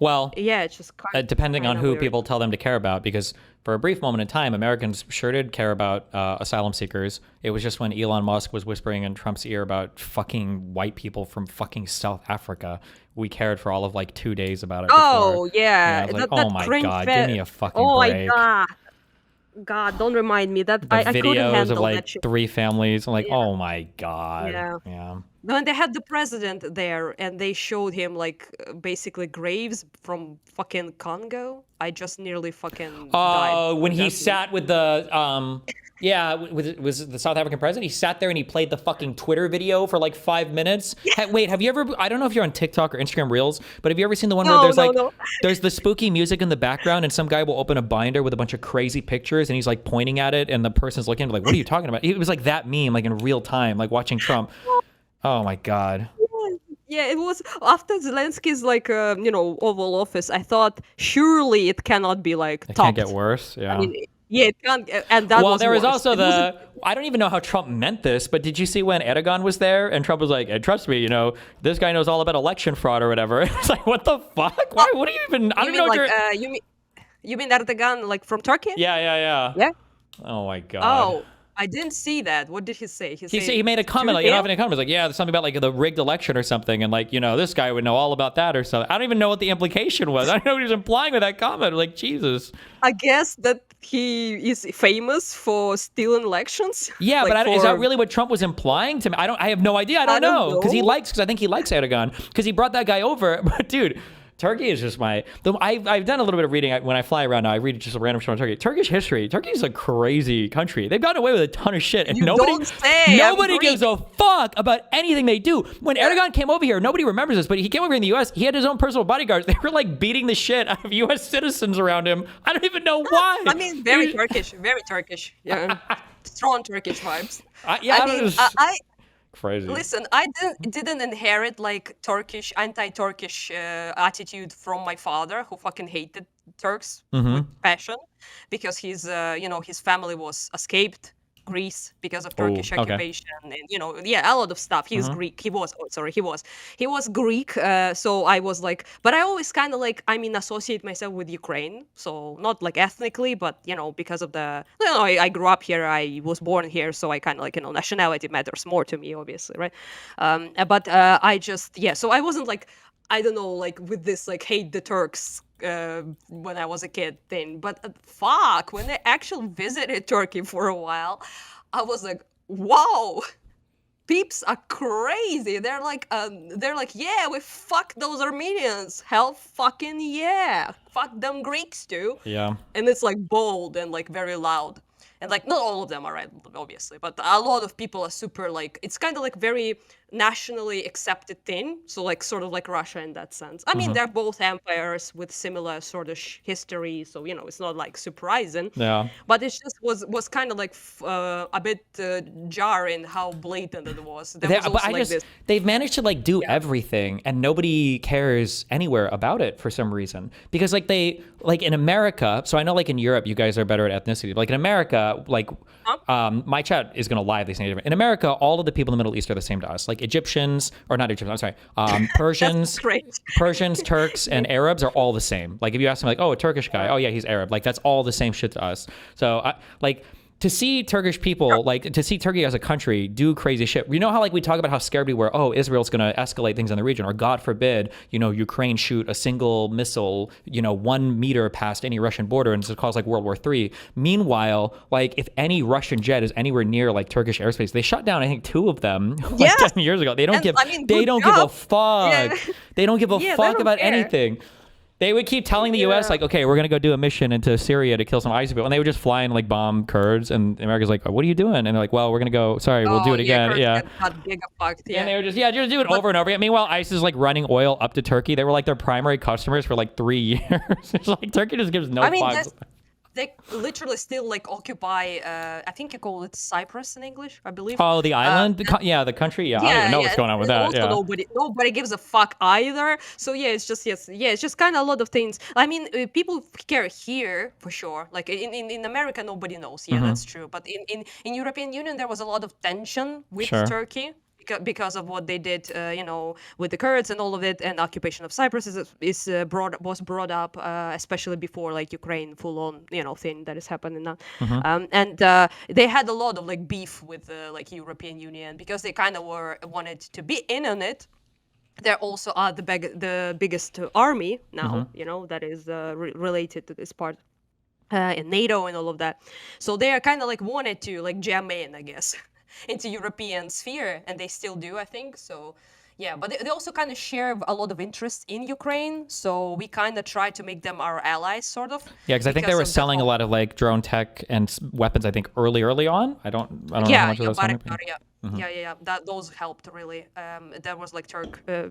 Well, Yeah, it's just depending on kinda who weird. people tell them to care about, because for a brief moment in time, Americans sure did care about asylum seekers. It was just when Elon Musk was whispering in Trump's ear about fucking white people from fucking South Africa, we cared for all of like 2 days about it. Oh, before. yeah. I was like, that oh my cringe God, give me a fucking Oh break. my God, don't remind me. That The I couldn't videos handle of like that shit. 3 families. I'm like, Yeah. oh my God. Yeah. Yeah. When they had the president there and they showed him like basically graves from fucking Congo, I just nearly fucking died. Oh, when he That's- sat with the was the South African president? He sat there and he played the fucking Twitter video for like 5 minutes. Wait, have you ever? I don't know if you're on TikTok or Instagram Reels, but have you ever seen the one where No, there's no, like no. there's the spooky music in the background and some guy will open a binder with a bunch of crazy pictures and he's like pointing at it and the person's looking like, what are you talking about? It was like that meme, like in real time, like watching Trump. Oh my God. Yeah, it was after Zelensky's like Oval Office. I thought surely it cannot be like It topped. can't get worse. Yeah. I mean, yeah, it can't. And that Well, was there was worse. also It wasn't- I don't even know how Trump meant this, but did you see when Erdogan was there and Trump was like, and trust me, this guy knows all about election fraud or whatever. It's like, what the fuck? Why? What do you even? I You don't mean know what like you're. you mean Erdogan like from Turkey? Yeah. Yeah. Oh my God. Oh, I didn't see that. What did he say? He made a comment, like, in a comment, like, yeah, there's something about like the rigged election or something, and like, this guy would know all about that or something. I don't even know what the implication was. I don't know what he was implying with that comment. Like, Jesus. I guess that he is famous for stealing elections. Yeah, Like, but is that for- really what Trump was implying to me? I have no idea. I don't don't know. Because know. I think he likes Erdogan because he brought that guy over. But dude, Turkey is just I've done a little bit of reading when I fly around now. I read just a random shit on Turkey. Turkish history. Turkey is a crazy country. They've gotten away with a ton of shit, and You nobody don't say, I'm nobody gives Greek. a fuck about anything they do. When Erdogan came over here, nobody remembers this, but he came over in the U.S. He had his own personal bodyguards. They were like beating the shit out of U.S. citizens around him. I don't even know why. I mean, very Turkish. Yeah, strong Turkish vibes. I crazy. Listen, I didn't inherit like anti-Turkish attitude from my father, who fucking hated Turks with passion, because his family was escaped Greece because of Turkish okay. occupation, and a lot of stuff. He's Greek. He was Greek. So I was like, but I always kind of like, associate myself with Ukraine. So not like ethnically, but because of the, I grew up here. I was born here, so I kind of like, nationality matters more to me, obviously, right? But I just, so I wasn't like, I don't know, like with this like hate the Turks when I was a kid thing. But fuck, when I actually visited Turkey for a while, I was like, wow, peeps are crazy. They're like, yeah, we fuck those Armenians. Hell fucking yeah. Fuck them Greeks too. Yeah. And it's like bold and like very loud. And like not all of them are right, obviously, but a lot of people are super like, it's kind of like very nationally accepted thing. So like sort of like Russia in that sense. I mean, they're both empires with similar sort of history, so it's not like surprising. Yeah. But it just was kind of like a bit jarring how blatant it was. There was also like this. They've managed to like do everything, and nobody cares anywhere about it for some reason. Because like in America, so I know like in Europe, you guys are better at ethnicity. Like in America, like my chat is gonna lie if they say different. In America, all of the people in the Middle East are the same to us. Like Egyptians, or not Egyptians, I'm sorry, Persians, Persians, Turks, and Arabs are all the same. Like if you ask them, like, oh, a Turkish guy, oh yeah, he's Arab. Like that's all the same shit to us. So to see Turkish people, like to see Turkey as a country do crazy shit. You know how like we talk about how scared we were, oh, Israel's going to escalate things in the region, or God forbid, Ukraine shoot a single missile, 1 meter past any Russian border and it's cause like World War III. Meanwhile, like if any Russian jet is anywhere near like Turkish airspace, they shut down, I think 2 of them like 10 years ago. They don't give a fuck. Yeah. They don't give a fuck about care. Anything. They would keep telling the U.S. like, okay, we're gonna go do a mission into Syria to kill some ISIS people, and they would just fly and like bomb Kurds. And America's like, what are you doing? And they're like, well, we're gonna go. Sorry, we'll do it again. Kurds Yeah. got gigafucked, yeah. And they were just just do it over and over again. Meanwhile, ISIS is like running oil up to Turkey. They were like their primary customers for like 3 years. It's like Turkey just gives no fucks. They literally still like occupy. I think you call it Cyprus in English, I believe. Oh, the island, the country. Yeah, I don't even know what's going on with that. Also nobody gives a fuck either. So it's just kind of a lot of things. I mean, people care here for sure. Like in America, nobody knows. Yeah, that's true. But in European Union, there was a lot of tension with Turkey. Because of what they did, with the Kurds and all of it, and occupation of Cyprus was brought up, especially before like Ukraine full-on thing that is happening now, and they had a lot of like beef with like European Union because they kind of wanted to be in on it. There also are the biggest army now, that is related to this part. In NATO and all of that, so they are kind of like wanted to like jam in, I guess, into European sphere, and they still do, I think. So yeah, but they also kind of share a lot of interest in Ukraine, so we kind of try to make them our allies, sort of. Yeah, because I think they were selling a lot of like drone tech and weapons, I think early on. I don't know how much of those. Yeah. Those helped really. That was like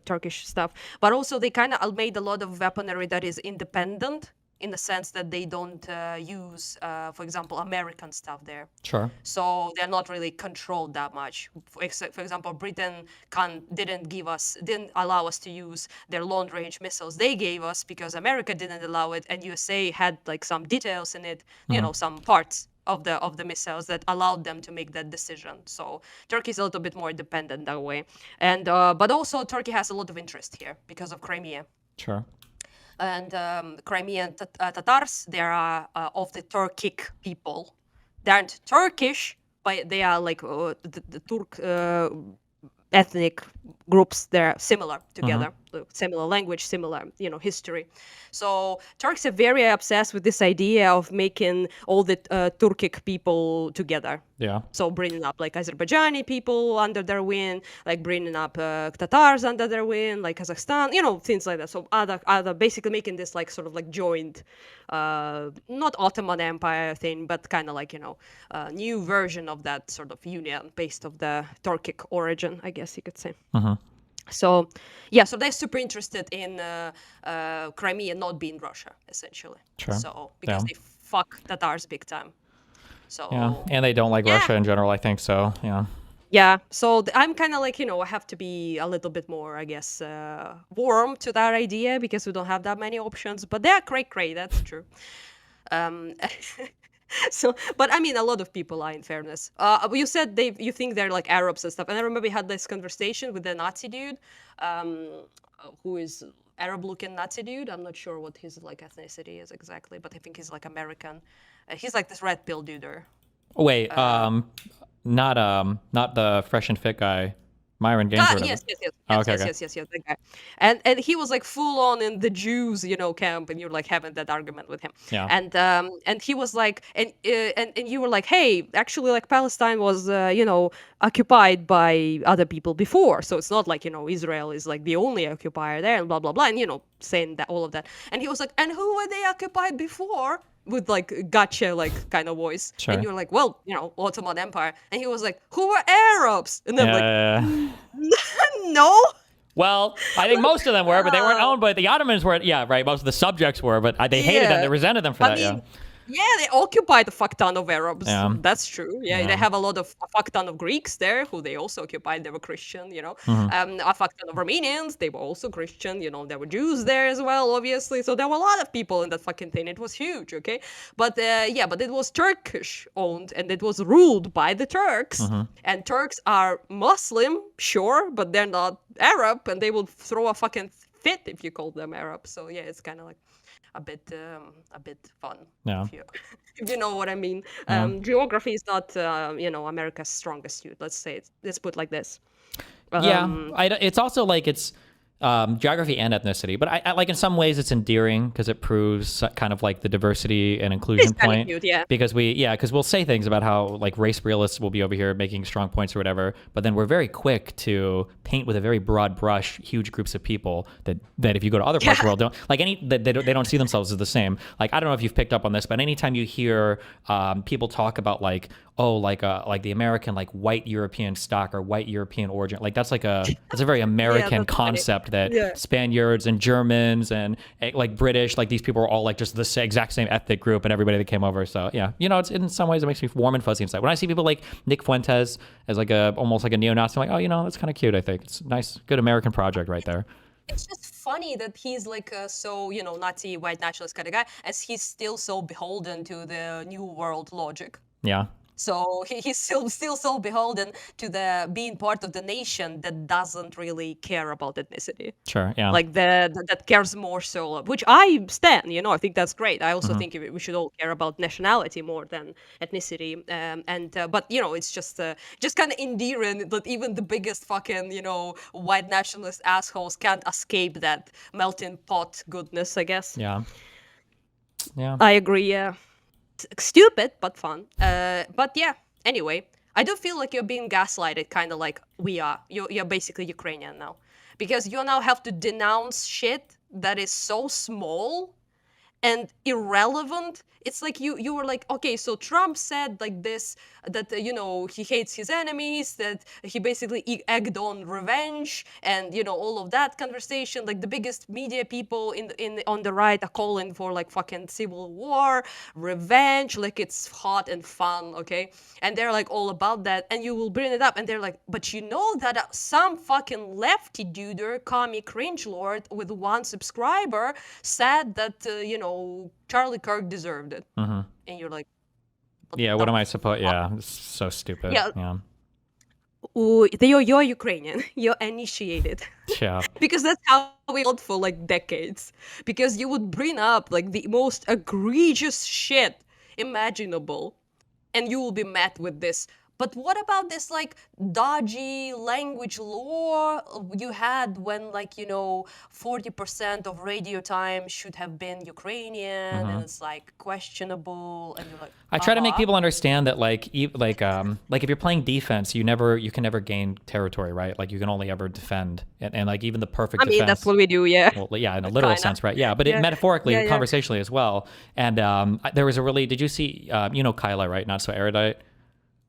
Turkish stuff, but also they kind of made a lot of weaponry that is independent, in the sense that they don't use, for example, American stuff there. Sure. So they're not really controlled that much. For example, Britain didn't allow us to use their long-range missiles they gave us because America didn't allow it, and USA had like some details in it, some parts of the missiles that allowed them to make that decision. So Turkey is a little bit more dependent that way, and but also Turkey has a lot of interest here because of Crimea. Sure. And Crimean Tatars, they are of the Turkic people. They aren't Turkish, but they are like the Turk ethnic groups. They're similar together, similar language, similar history. So Turks are very obsessed with this idea of making all the Turkic people together. Yeah. So bringing up like Azerbaijani people under their wing, like bringing up Tatars under their wing, like Kazakhstan, things like that. So other basically making this like sort of like joint, not Ottoman Empire thing, but kind of like new version of that sort of union based of the Turkic origin, I guess you could say. So so they're super interested in Crimea not being Russia, essentially. Sure. So because they fuck Tatars big time. So yeah, and they don't like Russia in general, I think so. Yeah. Yeah, so I'm kind of like, I have to be a little bit more, I guess, warm to that idea because we don't have that many options. But they're cray, that's true. So, but I mean, a lot of people are, in fairness. You said you think they're like Arabs and stuff, and I remember we had this conversation with the Nazi dude, who is Arab-looking Nazi dude. I'm not sure what his like ethnicity is exactly, but I think he's like American. He's like this red pill dude. Wait, not the fresh and fit guy. Myron Gaines. Yes, that guy. And he was like full on in the Jews, camp, and you're like having that argument with him. Yeah. And he was like, and you were like, hey, actually, like Palestine was, occupied by other people before, so it's not like Israel is like the only occupier there, and blah blah blah, and saying that all of that. And he was like, and who were they occupied before? with like gotcha like kind of voice, Sure. and you're like, well, Ottoman Empire, and he was like, who were Arabs? And then Yeah. no. Well, I think most of them were, but they weren't owned. But the Ottomans were, yeah, right. Most of the subjects were, but they hated them. They resented them for that. Yeah, they occupied a fuck ton of Arabs. Yeah. That's true. Yeah, they have a fuck ton of Greeks there who they also occupied. They were Christian, a fuck ton of Armenians. They were also Christian, there were Jews there as well, obviously. So there were a lot of people in that fucking thing. It was huge, okay? But but it was Turkish owned and it was ruled by the Turks. And Turks are Muslim, sure, but they're not Arab, and they will throw a fucking fit if you call them Arab. So yeah, it's kind of like a bit fun. Yeah. If you know what I mean. Geography is not America's strongest suit. Let's put it like this. It's also like it's geography and ethnicity, but I like in some ways it's endearing because it proves kind of like the diversity and inclusion It's kinda point. cute, yeah. Because we'll say things about how like race realists will be over here making strong points or whatever, but then we're very quick to paint with a very broad brush huge groups of people that if you go to other parts of the world don't like they don't see themselves as the same. Like I don't know if you've picked up on this, but anytime you hear people talk about like the American like white European stock or white European origin, like that's a very American that's concept that Spaniards and Germans and like British, like these people are all like just the exact same ethnic group and everybody that came over. So yeah, it's in some ways it makes me warm and fuzzy inside. When I see people like Nick Fuentes as like almost like a neo-Nazi, I'm like, that's kind of cute. I think it's nice, good American project right there. It's just funny that he's like so Nazi white nationalist kind of guy, as he's still so beholden to the New World logic. Yeah. So he's still so beholden to the being part of the nation that doesn't really care about ethnicity. Sure, yeah. Like that cares more so, which I stand. I think that's great. I also think we should all care about nationality more than ethnicity. But it's just kind of endearing that even the biggest fucking white nationalist assholes can't escape that melting pot goodness, I guess. Yeah. Yeah. I agree. Yeah. Stupid but fun. But yeah, anyway, I do feel like you're being gaslighted, kind of like we are. You're basically Ukrainian now, because you now have to denounce shit that is so small and irrelevant. It's like you were like, okay, so Trump said like this, that he hates his enemies, that he basically egged on revenge, and all of that conversation. Like the biggest media people on the right are calling for like fucking civil war, revenge, like it's hot and fun, okay? And they're like all about that, and you will bring it up, and they're like, but that some fucking lefty dude, commie cringe lord with 1 subscriber, said that Charlie Kirk deserved it. And you're like, what am I supposed? Yeah, it's so stupid. Yeah. Ooh, you're Ukrainian. You're initiated. Yeah. Because that's how we felt for like decades. Because you would bring up like the most egregious shit imaginable, and you will be met with this. But what about this like dodgy language law you had when 40% of radio time should have been Ukrainian, and it's like questionable, and you're like, I try to make people understand that like if you're playing defense, you can never gain territory, right? Like you can only ever defend, and like even the perfect I mean, defense. that's what we do, yeah. Well, yeah, in a literal sense, right? Yeah, but metaphorically, conversationally as well. And there was did you see Kyla, right? Not so erudite.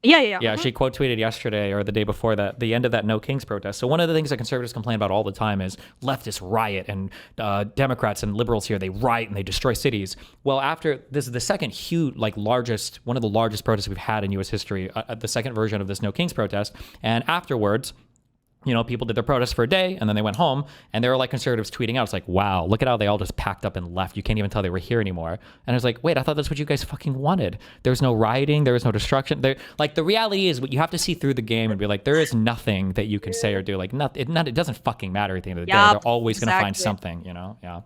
Yeah. She quote tweeted yesterday or the day before that the end of that No Kings protest. So one of the things that conservatives complain about all the time is leftists riot, and Democrats and liberals here, they riot and they destroy cities. Well, after this is the second huge, one of the largest protests we've had in U.S. history, the second version of this No Kings protest, and afterwards, people did their protest for a day and then they went home, and there were like conservatives tweeting out, it's like, wow, look at how they all just packed up and left. You can't even tell they were here anymore. And I was like, wait, I thought that's what you guys fucking wanted. There's no rioting. There was no destruction. The reality is you have to see through the game and be like, there is nothing that you can say or do. Like, it doesn't fucking matter at the end of the day. They're always going to find something, Yeah.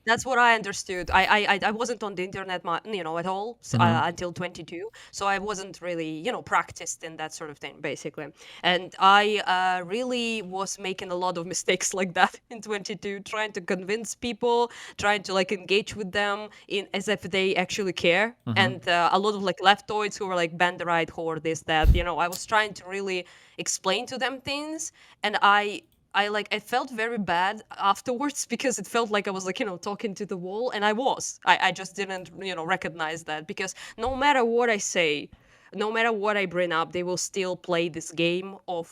That's what I understood. I wasn't on the internet, at all until 22. So I wasn't really, practiced in that sort of thing, basically. And I really was making a lot of mistakes like that in 22, trying to convince people, trying to engage with them as if they actually care. And a lot of leftoids who were band the right whore, this, that, I was trying to really explain to them things. And I I felt very bad afterwards because it felt like I was like, talking to the wall, and I just didn't, recognize that, because no matter what I say, no matter what I bring up, they will still play this game of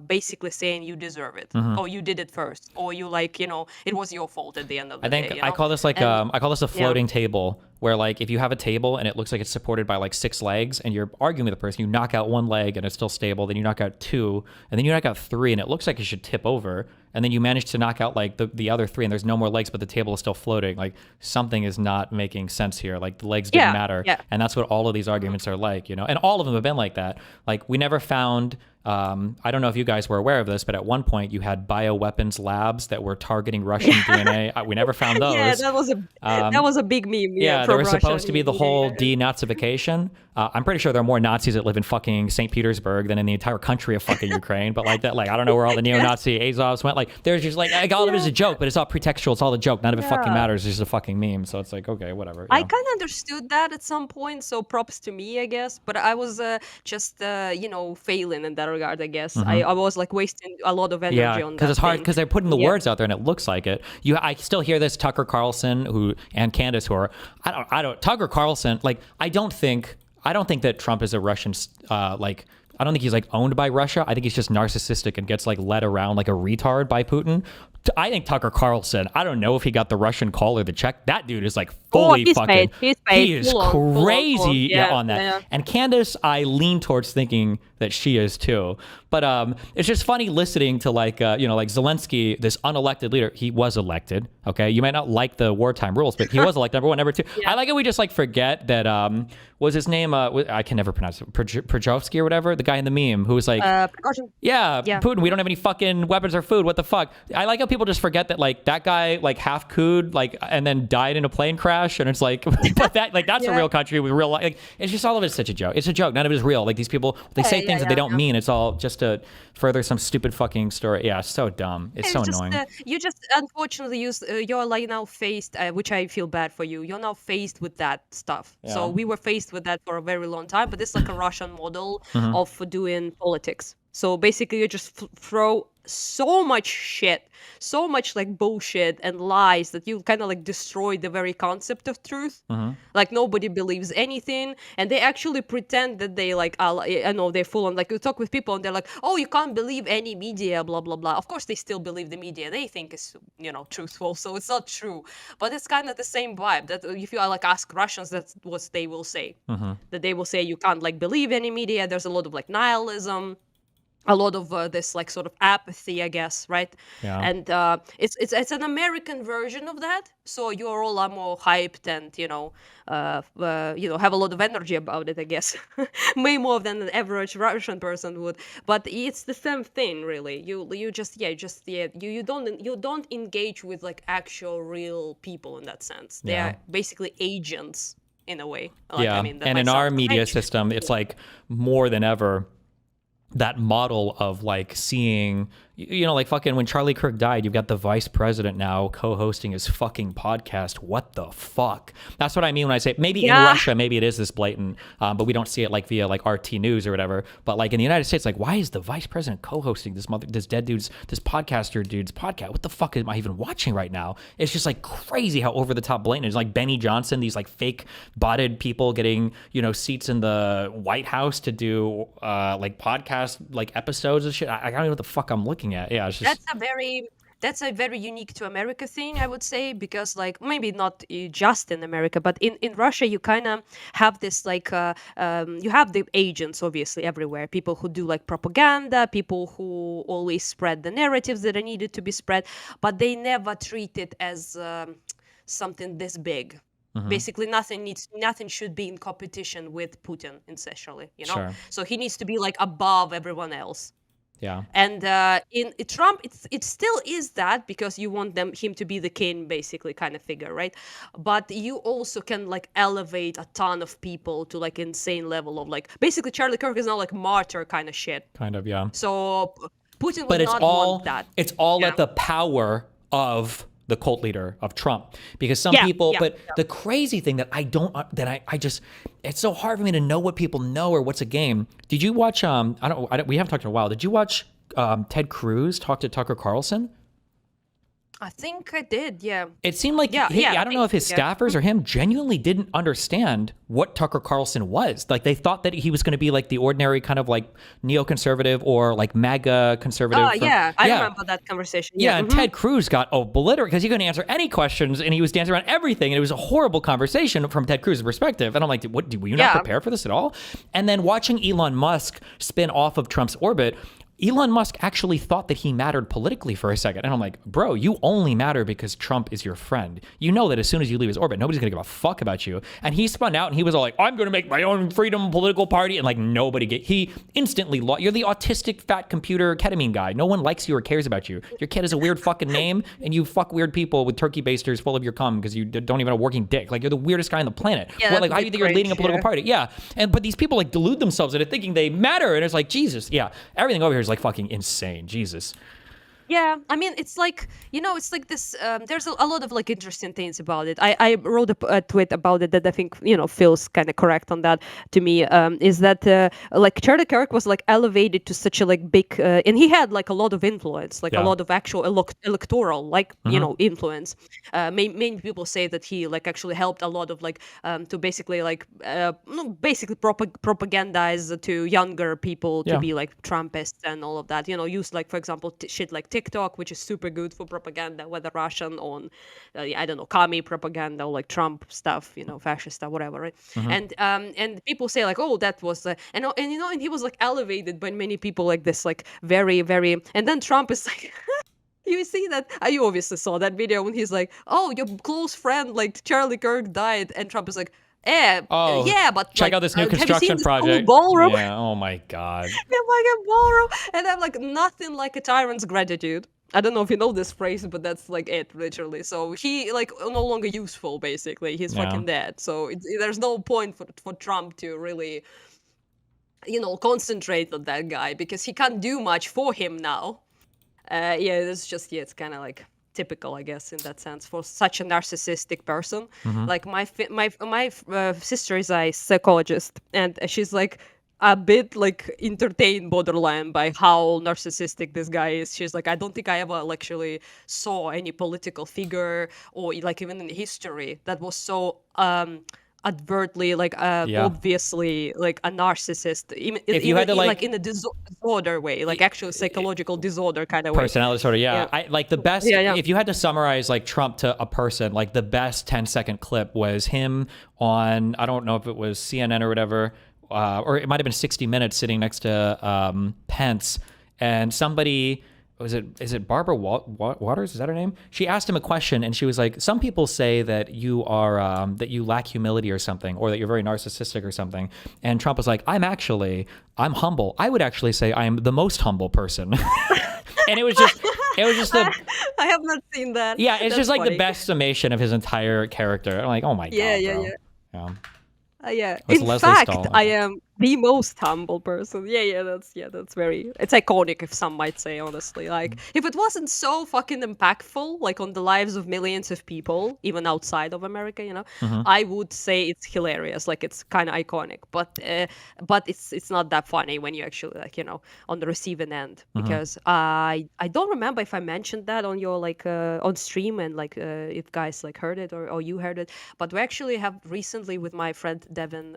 basically saying you deserve it, or you did it first, or you it was your fault at the end of the I think day. I call this like I call this a floating table, where like if you have a table and it looks like it's supported by like 6 legs, and you're arguing with the person, you knock out 1 leg and it's still stable, then you knock out 2, and then you knock out 3 and it looks like it should tip over, and then you manage to knock out like the other 3 and there's no more legs, but the table is still floating. Like something is not making sense here. Like the legs didn't matter, and that's what all of these arguments are like, and all of them have been like that. Like we never found. I don't know if you guys were aware of this, but at one point you had bioweapons labs that were targeting Russian DNA. We never found those. Yeah, that was a big meme. Yeah, there was supposed to be the whole denazification. I'm pretty sure there are more Nazis that live in fucking St. Petersburg than in the entire country of fucking Ukraine. But like that, like I don't know where all the neo-Nazi Azovs went. Like there's just like all of it is a joke, but it's all pretextual. It's all a joke. None of it fucking matters. It's just a fucking meme. So it's like okay, whatever. I kind of understood that at some point, so props to me, I guess. But I was just failing in that regard, I guess. I was like wasting a lot of energy on that. Because it's hard, thing. because they're putting the words out there and it looks like it. I still hear this Tucker Carlson and Candace, who are Tucker Carlson. Like I don't think that Trump is a Russian I don't think he's like owned by Russia. I think he's just narcissistic and gets like led around like a retard by Putin. I think Tucker Carlson, I don't know if he got the Russian call or the check. That dude is like fully he's fucking. paid. He's paid. He is Full on. crazy Yeah, on that. yeah. And Candace, I lean towards thinking that she is too. But it's just funny listening to like like Zelensky, this unelected leader. He was elected. Okay, you might not like the wartime rules, but he was elected. Number 1, number 2. I like it. We just like forget that. Was his name? I can never pronounce it. Prajovsky or whatever. The guy in the meme who was like, yeah, Putin. We don't have any fucking weapons or food. What the fuck? I like how people just forget that like that guy like half cooed like and then died in a plane crash, and it's like, but that like that's a real country with real like it's just all of it's such a joke. It's a joke. None of it is real. Like these people, they say things that they don't mean. It's all just to further some stupid fucking story. Yeah, it's so dumb. It's so just, annoying. You just unfortunately you're like now faced, which I feel bad for you. You're now faced with that stuff. Yeah. So we were faced with that for a very long time, but it's like a Russian model of doing politics. So basically, you just throw so much shit, so much like bullshit and lies that you kind of like destroy the very concept of truth. Like nobody believes anything, and they actually pretend that they like, I know they're full on. Like you talk with people and they're like, oh, you can't believe any media, blah blah blah. Of course, they still believe the media they think is truthful, so it's not true. But it's kind of the same vibe. That if you like ask Russians, that's what they will say. That they will say you can't like believe any media. There's a lot of like nihilism. A lot of this like sort of apathy, I guess, right? Yeah. And it's an American version of that. So you're all more hyped and have a lot of energy about it, I guess, way more than an average Russian person would. But it's the same thing, really. You don't engage with like actual real people in that sense. They are basically agents in a way. Like, yeah, I mean, that and might in sound our media strange. system, it's like more than ever that model of like seeing, like fucking when Charlie Kirk died, you've got the vice president now co-hosting his fucking podcast. What the fuck? That's what I mean when I say maybe in Russia, maybe it is this blatant, but we don't see it like via like RT News or whatever. But like in the United States, like why is the vice president co-hosting this podcaster dude's podcast? What the fuck am I even watching right now? It's just like crazy how over the top blatant it is. Like Benny Johnson, these like fake botted people getting seats in the White House to do like podcast like episodes and shit. I don't know what the fuck I'm looking at. Yeah, it's just that's a very unique to America thing, I would say, because like maybe not just in America, but in Russia you kind of have this like you have the agents obviously everywhere, people who do like propaganda, people who always spread the narratives that are needed to be spread, but they never treat it as something this big. Basically, nothing should be in competition with Putin, essentially, Sure. So he needs to be like above everyone else. yeah. And in Trump, it still is that because you want him to be the king, basically, kind of figure, right? But you also can like elevate a ton of people to like insane level of like basically Charlie Kirk is now like martyr kind of shit. Kind of, yeah. So Putin would But it's not all want that. it's all Yeah. at the power of the cult leader of Trump, because some people. But the crazy thing that I just it's so hard for me to know what people know or what's a game. Did you watch? We haven't talked in a while. Did you watch Ted Cruz talk to Tucker Carlson? I think I did, yeah. It seemed like I don't know if his staffers or him genuinely didn't understand what Tucker Carlson was. Like they thought that he was going to be like the ordinary kind of like neoconservative or like MAGA conservative. I remember that conversation. Yeah, and Ted Cruz got obliterated because he couldn't answer any questions and he was dancing around everything. And it was a horrible conversation from Ted Cruz's perspective. And I'm like, what? Were you not prepared for this at all? And then watching Elon Musk spin off of Trump's orbit, Elon Musk actually thought that he mattered politically for a second. And I'm like, bro, you only matter because Trump is your friend. You know that as soon as you leave his orbit, nobody's going to give a fuck about you. And he spun out and he was all like, I'm going to make my own freedom political party. And like he instantly lost. You're the autistic fat computer ketamine guy. No one likes you or cares about you. Your kid has a weird fucking name and you fuck weird people with turkey basters full of your cum because you don't even have a working dick. Like you're the weirdest guy on the planet. Yeah, well, like how do you think you're leading a political party? Yeah. But these people like delude themselves into thinking they matter. And it's like, Jesus. Yeah. Everything over here is like fucking insane. Jesus. Yeah, I mean, it's like, it's like this, there's a lot of like interesting things about it. I wrote a tweet about it that I think, feels kind of correct on that to me, is that like Charlie Kirk was like elevated to such a like big, and he had like a lot of influence, like a lot of actual electoral, like, influence. Many people say that he like actually helped a lot of like, to basically like, propagandize to younger people to be like Trumpists and all of that, use like, for example, shit like TikTok, which is super good for propaganda, whether Russian on, I don't know, commie propaganda or like Trump stuff, fascist stuff, whatever, right? And people say like, oh, that was, and he was like elevated by many people like this, like very, very, and then Trump is like, you see that? You obviously saw that video when he's like, oh, your close friend, like Charlie Kirk died, and Trump is like, but check out this new construction project. Ballroom? Yeah, oh my God. Like a ballroom, and I'm like, nothing like a tyrant's gratitude. I don't know if you know this phrase, but that's like it, literally. So he like no longer useful, basically. He's fucking dead. So there's no point for Trump to really, concentrate on that guy because he can't do much for him now. It's kind of like typical, I guess, in that sense, for such a narcissistic person. Like my sister is a psychologist, and she's like a bit like entertained borderline by how narcissistic this guy is. She's like, I don't think I ever actually saw any political figure or like even in history that was so advertly like obviously like a narcissist, if you had to like in a disorder way, like actual psychological disorder kind of way, personality disorder. I like the best if you had to summarize like Trump to a person, like the best 10-second clip was him on, I don't know if it was CNN or whatever, or it might have been 60 Minutes sitting next to Pence, and somebody, is it Barbara Waters? Is that her name? She asked him a question and she was like, some people say that you are, that you lack humility or something, or that you're very narcissistic or something. And Trump was like, I'm humble. I would actually say I am the most humble person. And it was just the, I have not seen that. Yeah, it's That's just like funny. the best summation of his entire character. I'm like, oh my God, bro. Yeah. With In Leslie fact, Stahl. I am the most humble person. That's very, it's iconic, if some might say, honestly. Like, if it wasn't so fucking impactful, like on the lives of millions of people, even outside of America, I would say it's hilarious. Like, it's kind of iconic, but it's not that funny when you actually like, on the receiving end, because I don't remember if I mentioned that on your like on stream and like if guys like heard it or you heard it, but we actually have recently with my friend Devin,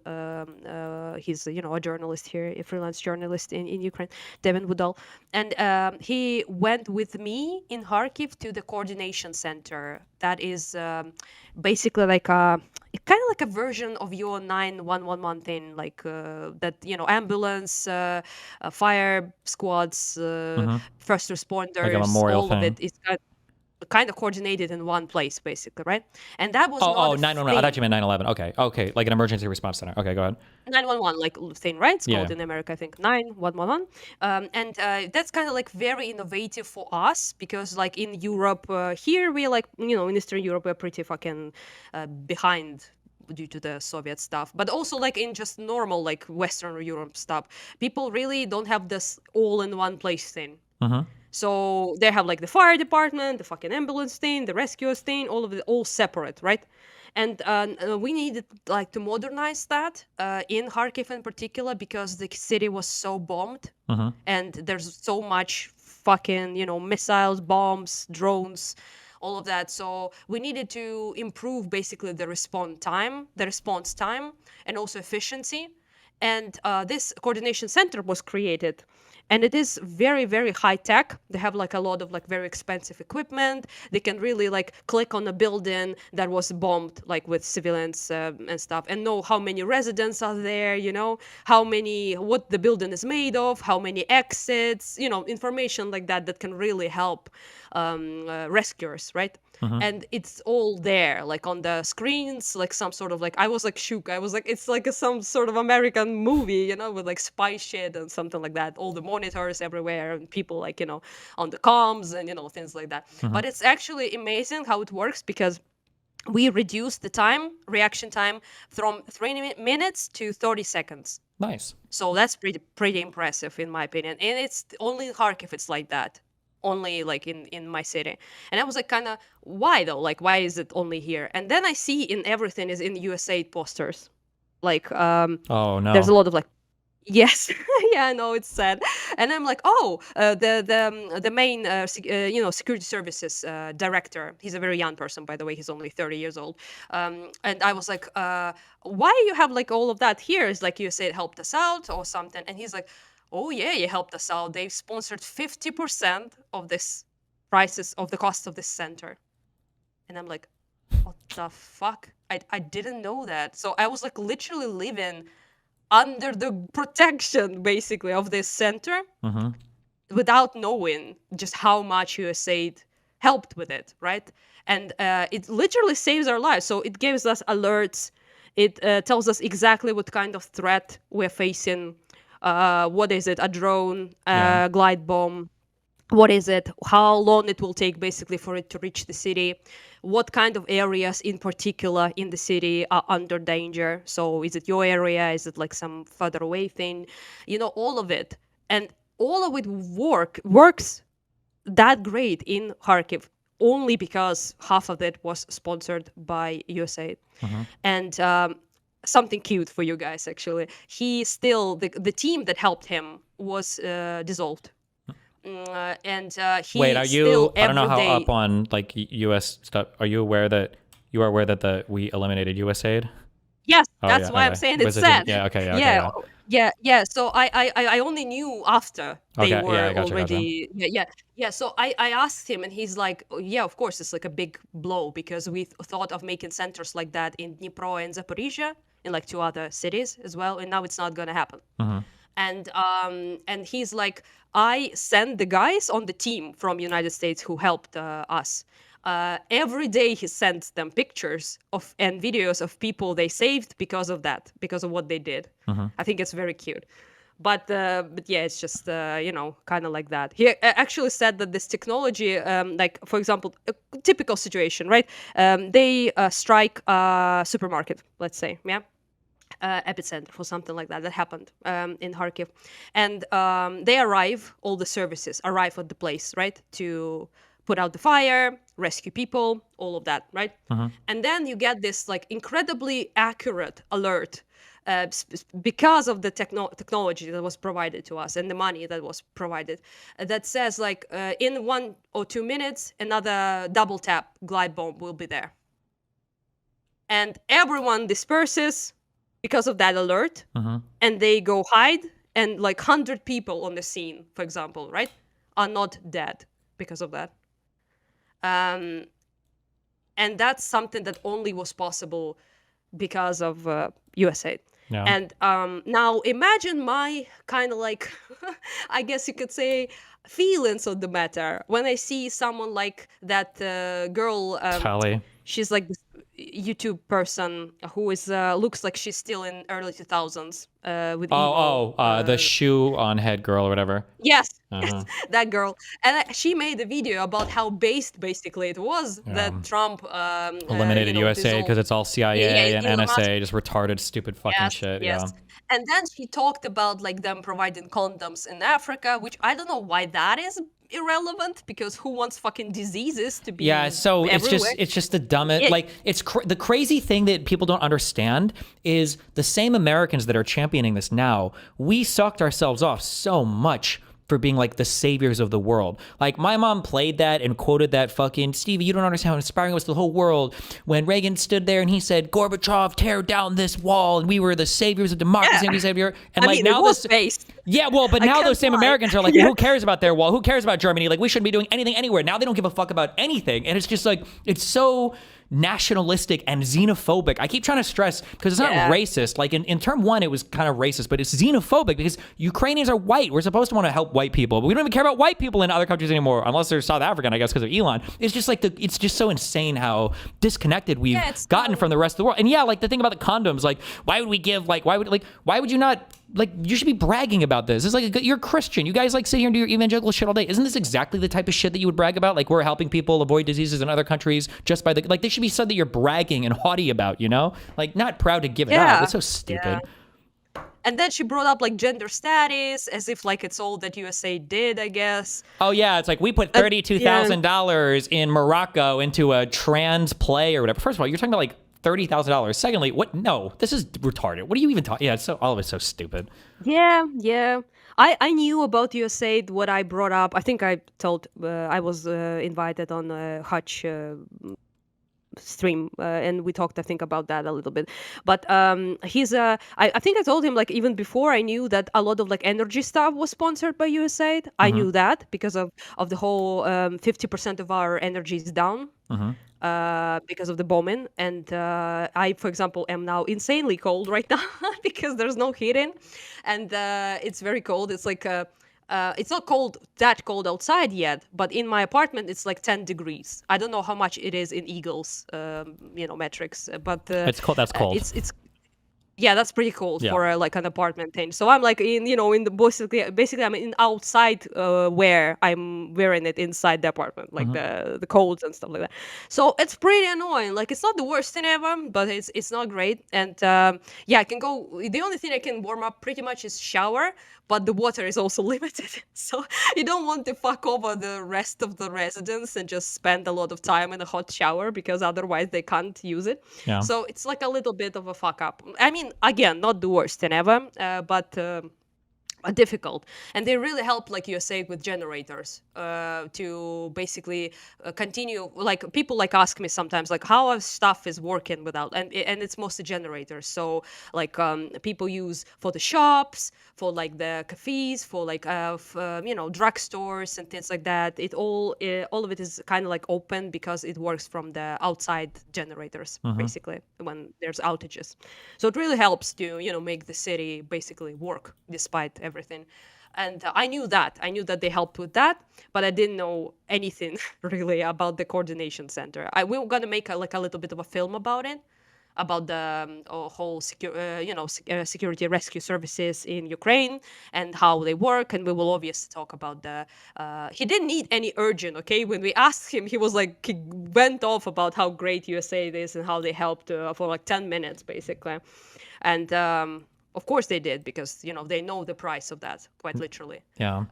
he's a journalist here, a freelance journalist in Ukraine, Devin Woodall, and he went with me in Kharkiv to the coordination center. That is basically like kind of like a version of your 911 thing, like that ambulance, fire squads, first responders, like a memorial all thing. of it is kind of coordinated in one place, basically, right? And that was 911. I thought you meant 9/11. Okay, like an emergency response center. Okay, go ahead. 911, like thing, right? It's called in America, I think, 911. And that's kind of like very innovative for us because, like in Europe, here we're like, in Eastern Europe, we're pretty fucking behind due to the Soviet stuff, but also like in just normal like Western Europe stuff, people really don't have this all-in-one place thing. So they have like the fire department, the fucking ambulance thing, the rescuers thing, all of it, all separate, right? And we needed like to modernize that in Kharkiv in particular, because the city was so bombed, and there's so much fucking, you know, missiles, bombs, drones, all of that. So we needed to improve basically the response time, and also efficiency. And this coordination center was created, and it is very, very high tech. They have like a lot of like very expensive equipment. They can really like click on a building that was bombed, like with civilians and stuff, and know how many residents are there, you know, what the building is made of, how many exits, you know, information like that that can really help rescuers, right? And it's all there, like on the screens, like some sort of like, I was like shook. I was like, it's like some sort of American movie, you know, with like spy shit and something like that. All the monitors everywhere and people like, you know, on the comms and, you know, things like that. But it's actually amazing how it works, because we reduced the reaction time from 3 minutes to 30 seconds. Nice. So that's pretty impressive in my opinion. And it's only in Kharkiv it's like that. Only like in my city. And I was like, kind of, why though? Like, why is it only here? And then I see in everything is in USAID posters. Like, Oh no. there's a lot of like, yes, yeah, I know, it's sad. And I'm like, oh, the main you know, security services director. He's a very young person, by the way. He's only 30 years old. And I was like, why you have like all of that here? It's like USAID helped us out or something. And he's like, oh yeah, you helped us out. They've sponsored 50% of this prices of the cost of this center. And I'm like, what the fuck? I didn't know that. So I was like literally living under the protection basically of this center without knowing just how much USAID helped with it, right? And it literally saves our lives. So it gives us alerts. It tells us exactly what kind of threat we're facing. What is it? A drone, glide bomb. What is it? How long it will take basically for it to reach the city? What kind of areas in particular in the city are under danger? So is it your area? Is it like some further away thing? You know, all of it. And all of it works that great in Kharkiv only because half of it was sponsored by USAID. And something cute for you guys, actually. He still, the team that helped him was dissolved. And he Wait, are you? still I don't know every how day- up on like U.S. stuff. Are you aware that we eliminated USAID? Yes, Oh, that's yeah, why I'm okay. saying Was it's it in- sad. yeah, okay, yeah, okay, yeah. So I only knew after they Okay, were yeah, I gotcha. already. Yeah. So I asked him, and he's like, oh, yeah, of course, it's like a big blow because we thought of making centers like that in Dnipro and Zaporizhia, in like 2 other cities as well, and now it's not gonna happen. And he's like, I sent the guys on the team from United States who helped us. Every day he sends them pictures of and videos of people they saved because of that, because of what they did. I think it's very cute. But yeah, it's just you know, kind of like that. He actually said that this technology, like for example, a typical situation, right? They strike a supermarket, let's say, yeah. Epicenter or something like that happened in Kharkiv, and all the services arrive at the place, right, to put out the fire, rescue people, all of that, right? And then you get this like incredibly accurate alert because of the technology that was provided to us and the money that was provided, that says like in 1 or 2 minutes another double tap glide bomb will be there, and everyone disperses because of that alert, and they go hide, and like 100 people on the scene, for example, right, are not dead because of that. And that's something that only was possible because of USAID. Yeah. And now imagine my kind of like, I guess you could say, feelings on the matter when I see someone like that girl. Tally. She's like this YouTube person who is looks like she's still in early 2000s with the shoe on head girl or whatever. yes, that girl, and she made a video about how based basically it was that Trump Eliminated USA because it's all CIA and Elon Musk. NSA, just retarded, stupid fucking shit. Yes. Yeah. And then she talked about like them providing condoms in Africa, which I don't know why that is irrelevant because who wants fucking diseases to be Yeah, so everywhere? it's just the dumbest. Like the crazy thing that people don't understand is the same Americans that are championing this now. We sucked ourselves off so much for being like the saviors of the world. Like my mom played that and quoted that fucking Stevie, you don't understand how inspiring it was to the whole world when Reagan stood there and he said, Gorbachev, tear down this wall, and we were the saviors of democracy and we savior. And I like mean, now it was this based. Yeah, well, but now can't those same lie. Americans are like, well, who cares about their wall? Who cares about Germany? Like we shouldn't be doing anything anywhere. Now they don't give a fuck about anything. And it's just like it's so nationalistic and xenophobic. I keep trying to stress because it's not racist. Like in term one, it was kind of racist, but it's xenophobic because Ukrainians are white. We're supposed to want to help white people, but we don't even care about white people in other countries anymore, unless they're South African, I guess, because of Elon. It's just like it's just so insane how disconnected we've gotten from the rest of the world. And yeah, like the thing about the condoms, like why would we give, like why would you not, like you should be bragging about this. It's like you're Christian. You guys like sit here and do your evangelical shit all day. Isn't this exactly the type of shit that you would brag about? Like we're helping people avoid diseases in other countries just by like they should be something that you're bragging and haughty about, you know? Like not proud to give it up. It's so stupid. And then she brought up like gender status as if like it's all that USA did, I guess. Oh yeah, it's like we put $32,000 in Morocco into a trans play or whatever. First of all, you're talking about like $30,000. Secondly, what? No, this is retarded. What are you even talking? Yeah, it's so all of it's so stupid. Yeah. I knew about USAID what I brought up. I think I told I was invited on Hutch stream and we talked I think about that a little bit, but he's I think I told him like even before I knew that a lot of like energy stuff was sponsored by USAID. I knew that because of the whole 50% of our energy is down because of the bombing, and I for example am now insanely cold right now because there's no heating and it's very cold. It's like it's not that cold outside yet, but in my apartment it's like 10 degrees. I don't know how much it is in Eagles, metrics, but It's cold. That's cold. It's yeah, that's pretty cold for like an apartment thing. So I'm like in the basically I'm in outside where I'm wearing it inside the apartment, like the coats and stuff like that. So it's pretty annoying. Like it's not the worst thing ever, but it's not great. And I can go. The only thing I can warm up pretty much is shower, but the water is also limited. So you don't want to fuck over the rest of the residents and just spend a lot of time in a hot shower because otherwise they can't use it. Yeah. So it's like a little bit of a fuck up. I mean, again, not the worst thing ever, but difficult. And they really help, like you say, with generators to basically continue. Like people like ask me sometimes, like how our stuff is working without, and it's mostly generators. So like people use for the shops, for like the cafes, for like drugstores and things like that. It all of it is kind of like open because it works from the outside generators basically when there's outages. So it really helps to make the city basically work despite everything. And I knew that they helped with that, but I didn't know anything really about the coordination center. We were gonna make a little bit of a film about it, about the whole security rescue services in Ukraine and how they work, and we will obviously talk about the. He didn't need any urgent. Okay, when we asked him, he went off about how great USA is and how they helped for like 10 minutes basically, and. Of course they did because they know the price of that quite literally. Yeah.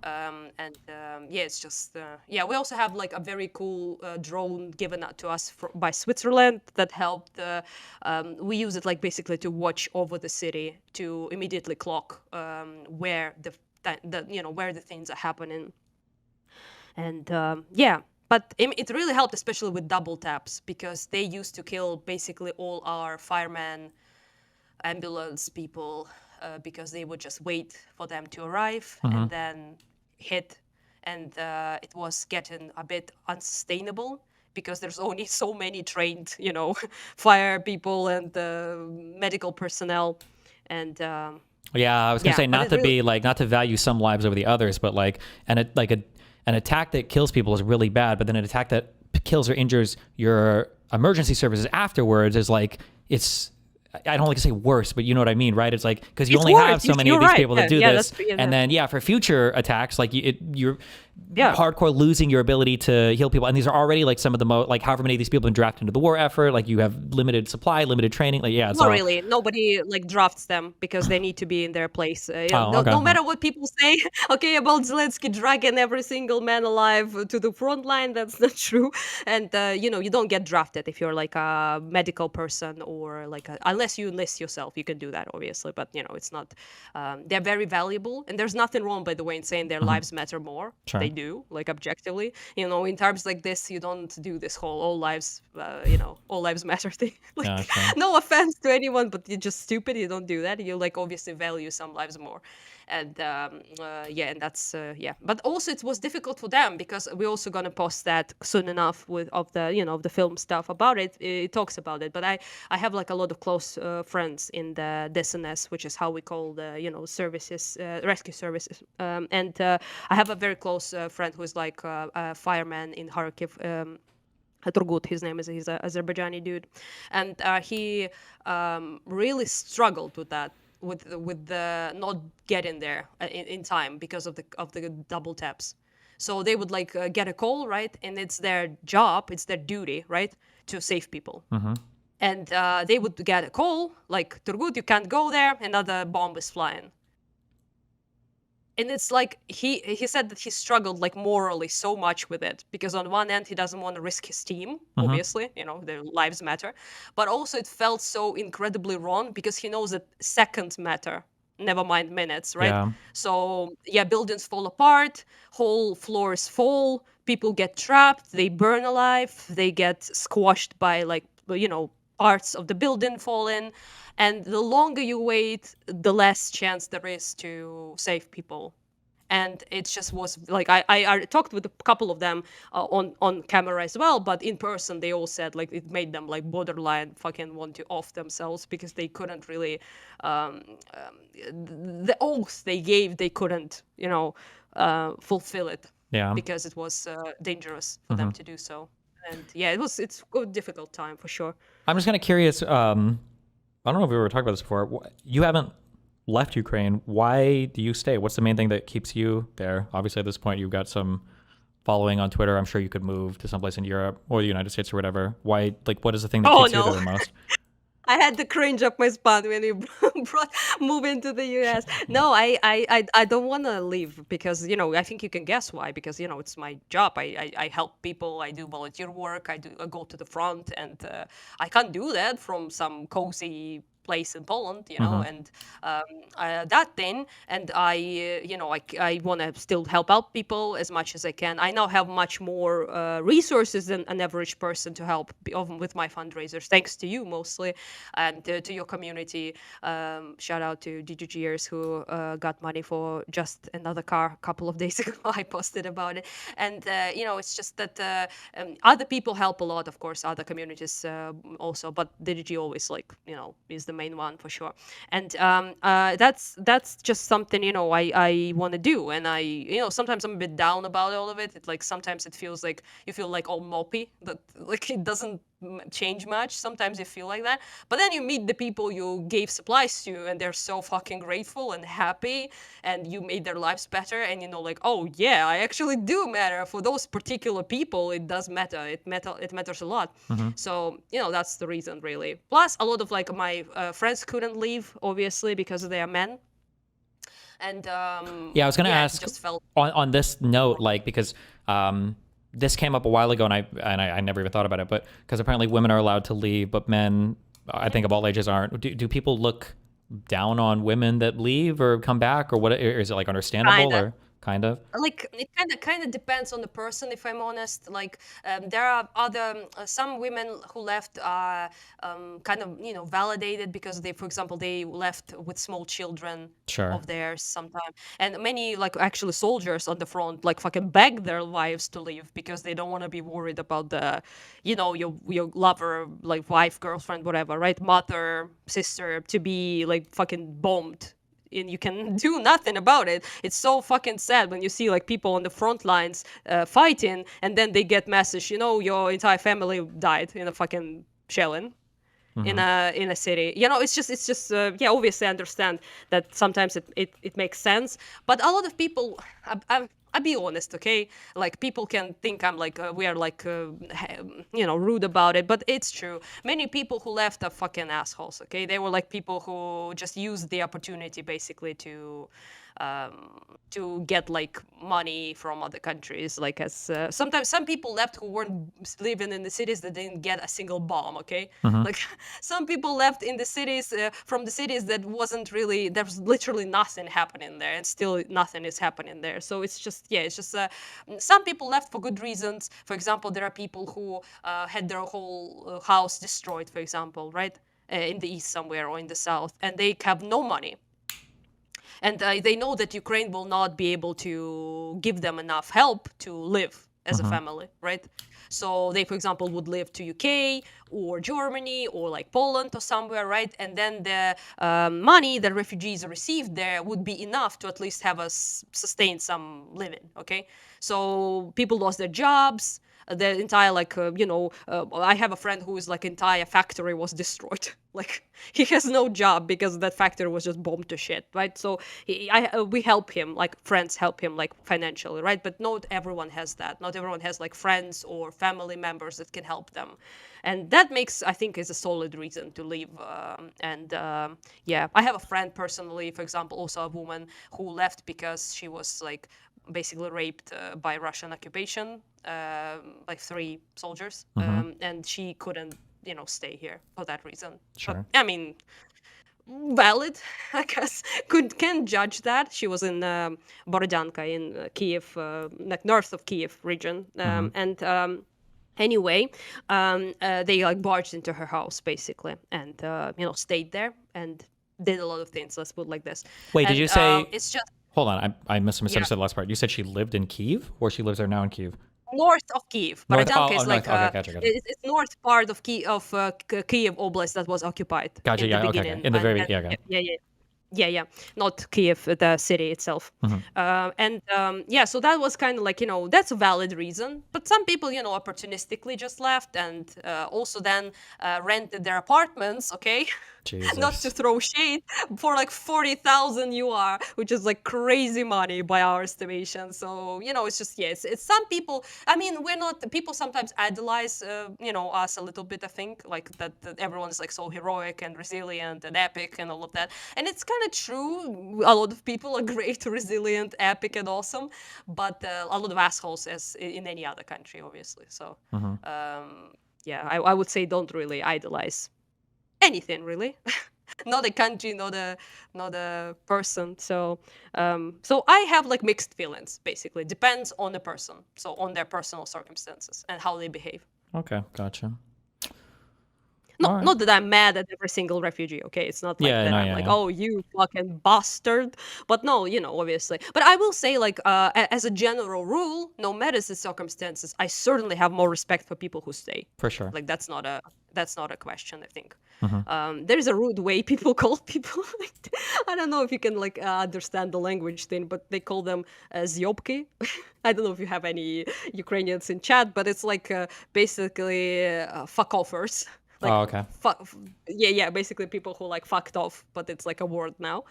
It's just we also have like a very cool drone given to us by Switzerland that helped. We use it like basically to watch over the city to immediately clock where where the things are happening. And but it really helped, especially with double taps, because they used to kill basically all our firemen, ambulance people, because they would just wait for them to arrive and then hit, and it was getting a bit unsustainable because there's only so many trained fire people and medical personnel, and I was gonna say not to value some lives over the others, but an attack that kills people is really bad, but then an attack that kills or injures your emergency services afterwards is like I don't like to say worse, but you know what I mean, right? It's like, because you It's only worse. have so many of You're these right. people that do Yeah, this, that's- yeah, and then for future attacks, like you're Yeah. hardcore losing your ability to heal people, and these are already like some of the most, like however many of these people have been drafted into the war effort, like you have limited supply, limited training, like it's Not all, really. Nobody like drafts them because they need to be in their place. Oh, okay. No matter what people say, okay, about Zelensky dragging every single man alive to the front line, that's not true. And you don't get drafted if you're like a medical person or like unless you enlist yourself, you can do that obviously. But it's not. They're very valuable, and there's nothing wrong, by the way, in saying their lives matter more. Sure. They do, like objectively. In times like this, you don't do this whole all lives matter thing. Like, Yeah, sure. no offense to anyone, but you're just stupid. You don't do that. You like obviously value some lives more, and and that's But also it was difficult for them because we're also gonna post that soon enough of the film stuff about it. It talks about it, but I have like a lot of close friends in the DSNS, which is how we call the services, rescue services, and I have a very close friend who is like a fireman in Kharkiv. Turgut, his name is. He's an Azerbaijani dude, and he really struggled with that, with the not getting there in time because of the double taps. So they would like get a call, right, and it's their job, it's their duty, right, to save people. And they would get a call like, Turgut, you can't go there, another bomb is flying. And it's like he said that he struggled like morally so much with it because on one end he doesn't want to risk his team, obviously, their lives matter, but also it felt so incredibly wrong because he knows that seconds matter, never mind minutes, right? Yeah. So buildings fall apart, whole floors fall, people get trapped, they burn alive, they get squashed by like parts of the building fall in. And the longer you wait, the less chance there is to save people. And it just was like I talked with a couple of them on camera as well, but in person they all said like it made them like borderline fucking want to off themselves because they couldn't really the oath they gave, they couldn't fulfill it. Yeah. Because it was dangerous for them to do so. And it's a difficult time for sure. I'm just kind of curious. I don't know if we were talking about this before. You haven't left Ukraine. Why do you stay? What's the main thing that keeps you there? Obviously, at this point, you've got some following on Twitter. I'm sure you could move to someplace in Europe or the United States or whatever. Why? Like, what is the thing that keeps you there the most? I had the cringe up my spine when you moving to the US. No, I don't want to leave because I think you can guess why. Because it's my job. I help people. I do volunteer work. I go to the front, and I can't do that from some cozy place in Poland, and that thing. And I want to still help out people as much as I can. I now have much more resources than an average person to help with my fundraisers, thanks to you mostly, and to your community. Shout out to DGGers who got money for just another car a couple of days ago. I posted about it. And, it's just that other people help a lot, of course, other communities also, but DGG always is the main one for sure. And that's just something I want to do. And I sometimes I'm a bit down about all of it. Sometimes it feels like you feel like all mopey, that like it doesn't change much. Sometimes you feel like that, but then you meet the people you gave supplies to and they're so fucking grateful and happy and you made their lives better, and like, oh yeah, I actually do matter. For those particular people it does matter. It matters a lot. So that's the reason really. Plus a lot of like my friends couldn't leave obviously because they are men. And I was gonna ask just felt on this note, like, because this came up a while ago, and I never even thought about it, but because apparently women are allowed to leave, but men, I think of all ages, aren't. Do people look down on women that leave or come back, or what? Or is it like understandable? Kinda. Or kind of? Like it kind of depends on the person, if I'm honest. Like there are other some women who left are kind of validated because they, for example, they left with small children Sure. of theirs sometime, and many like actually soldiers on the front like fucking beg their wives to leave because they don't want to be worried about the your lover, like wife, girlfriend, whatever, right, mother, sister, to be like fucking bombed. And you can do nothing about it. It's so fucking sad when you see like people on the front lines fighting, and then they get message, your entire family died in a fucking shelling. in a city. You know, it's just yeah. Obviously, I understand that sometimes it makes sense, but a lot of people, I'll be honest, okay? Like, people can think I'm like, we are like, you know, rude about it, but it's true. Many people who left are fucking assholes, okay? They were like people who just used the opportunity basically to get like money from other countries. Like, as sometimes some people left who weren't living in the cities that didn't get a single bomb, okay? Like, some people left in the cities, from the cities that wasn't really, there was literally nothing happening there, and still nothing is happening there. So it's just, yeah, it's just, some people left for good reasons. For example, there are people who had their whole house destroyed, for example, right? In the east somewhere or in the south, and they have no money. And they know that Ukraine will not be able to give them enough help to live as a family, right? So they, for example, would live to UK or Germany or like Poland or somewhere, right? And then the money that refugees received there would be enough to at least have us sustain some living, okay? So people lost their jobs. The entire, like, you know, I have a friend whose like entire factory was destroyed. Like, he has no job because that factory was just bombed to shit, right? So we help him, like friends help him, like financially, right? But not everyone has that. Not everyone has like friends or family members that can help them, and that makes, I think, is a solid reason to leave. Yeah, I have a friend personally, for example, also a woman who left because she was like basically raped by Russian occupation, like 3 soldiers, and she couldn't, you know, stay here for that reason. Sure. But, I mean, valid, I guess. Can judge that. She was in Borodyanka in Kiev, like north of Kiev region, and anyway, they like barged into her house basically, and you know, stayed there and did a lot of things. Let's put it like this. Wait, and, did you say? It's just Hold on, I misunderstood the last part. You said she lived in Kiev, or she lives there now in Kiev? north of Kiev. North- Borodyanka oh, is north. like Okay, gotcha. it's north part of Kiev Oblast that was occupied. Gotcha. In Yeah. the Okay. beginning. In the very And- yeah. Okay. yeah, not Kiev, the city itself. Yeah, so that was kind of like, you know, that's a valid reason. But some people, you know, opportunistically just left, and also then rented their apartments, okay? Jesus. Not to throw shade, for like 40,000 UR, which is like crazy money by our estimation. So, you know, it's just, yeah, it's some people, I mean, we're not, people sometimes idolize, you know, us a little bit, I think, like that everyone's like so heroic and resilient and epic and all of that. And it's kind of true. A lot of people are great, resilient, epic, and awesome, but a lot of assholes, as in any other country, obviously. So, yeah, I would say don't really idolize anything, really. Not a country, not a person. So so I have like mixed feelings, basically. Depends on the person, so on their personal circumstances and how they behave. Okay. Gotcha. No, Alright. not that I'm mad at every single refugee, okay? It's not like Yeah, that no, I'm yeah, like, yeah. oh, you fucking bastard. But no, you know, obviously. But I will say, like, as a general rule, no matter the circumstances, I certainly have more respect for people who stay. For sure. Like, that's not a question, I think. There's a rude way people call people. I don't know if you can like understand the language thing, but they call them zyobki. I don't know if you have any Ukrainians in chat, but it's like basically fuck offers. Like, Oh, okay. Yeah, basically people who like fucked off, but it's like a word now.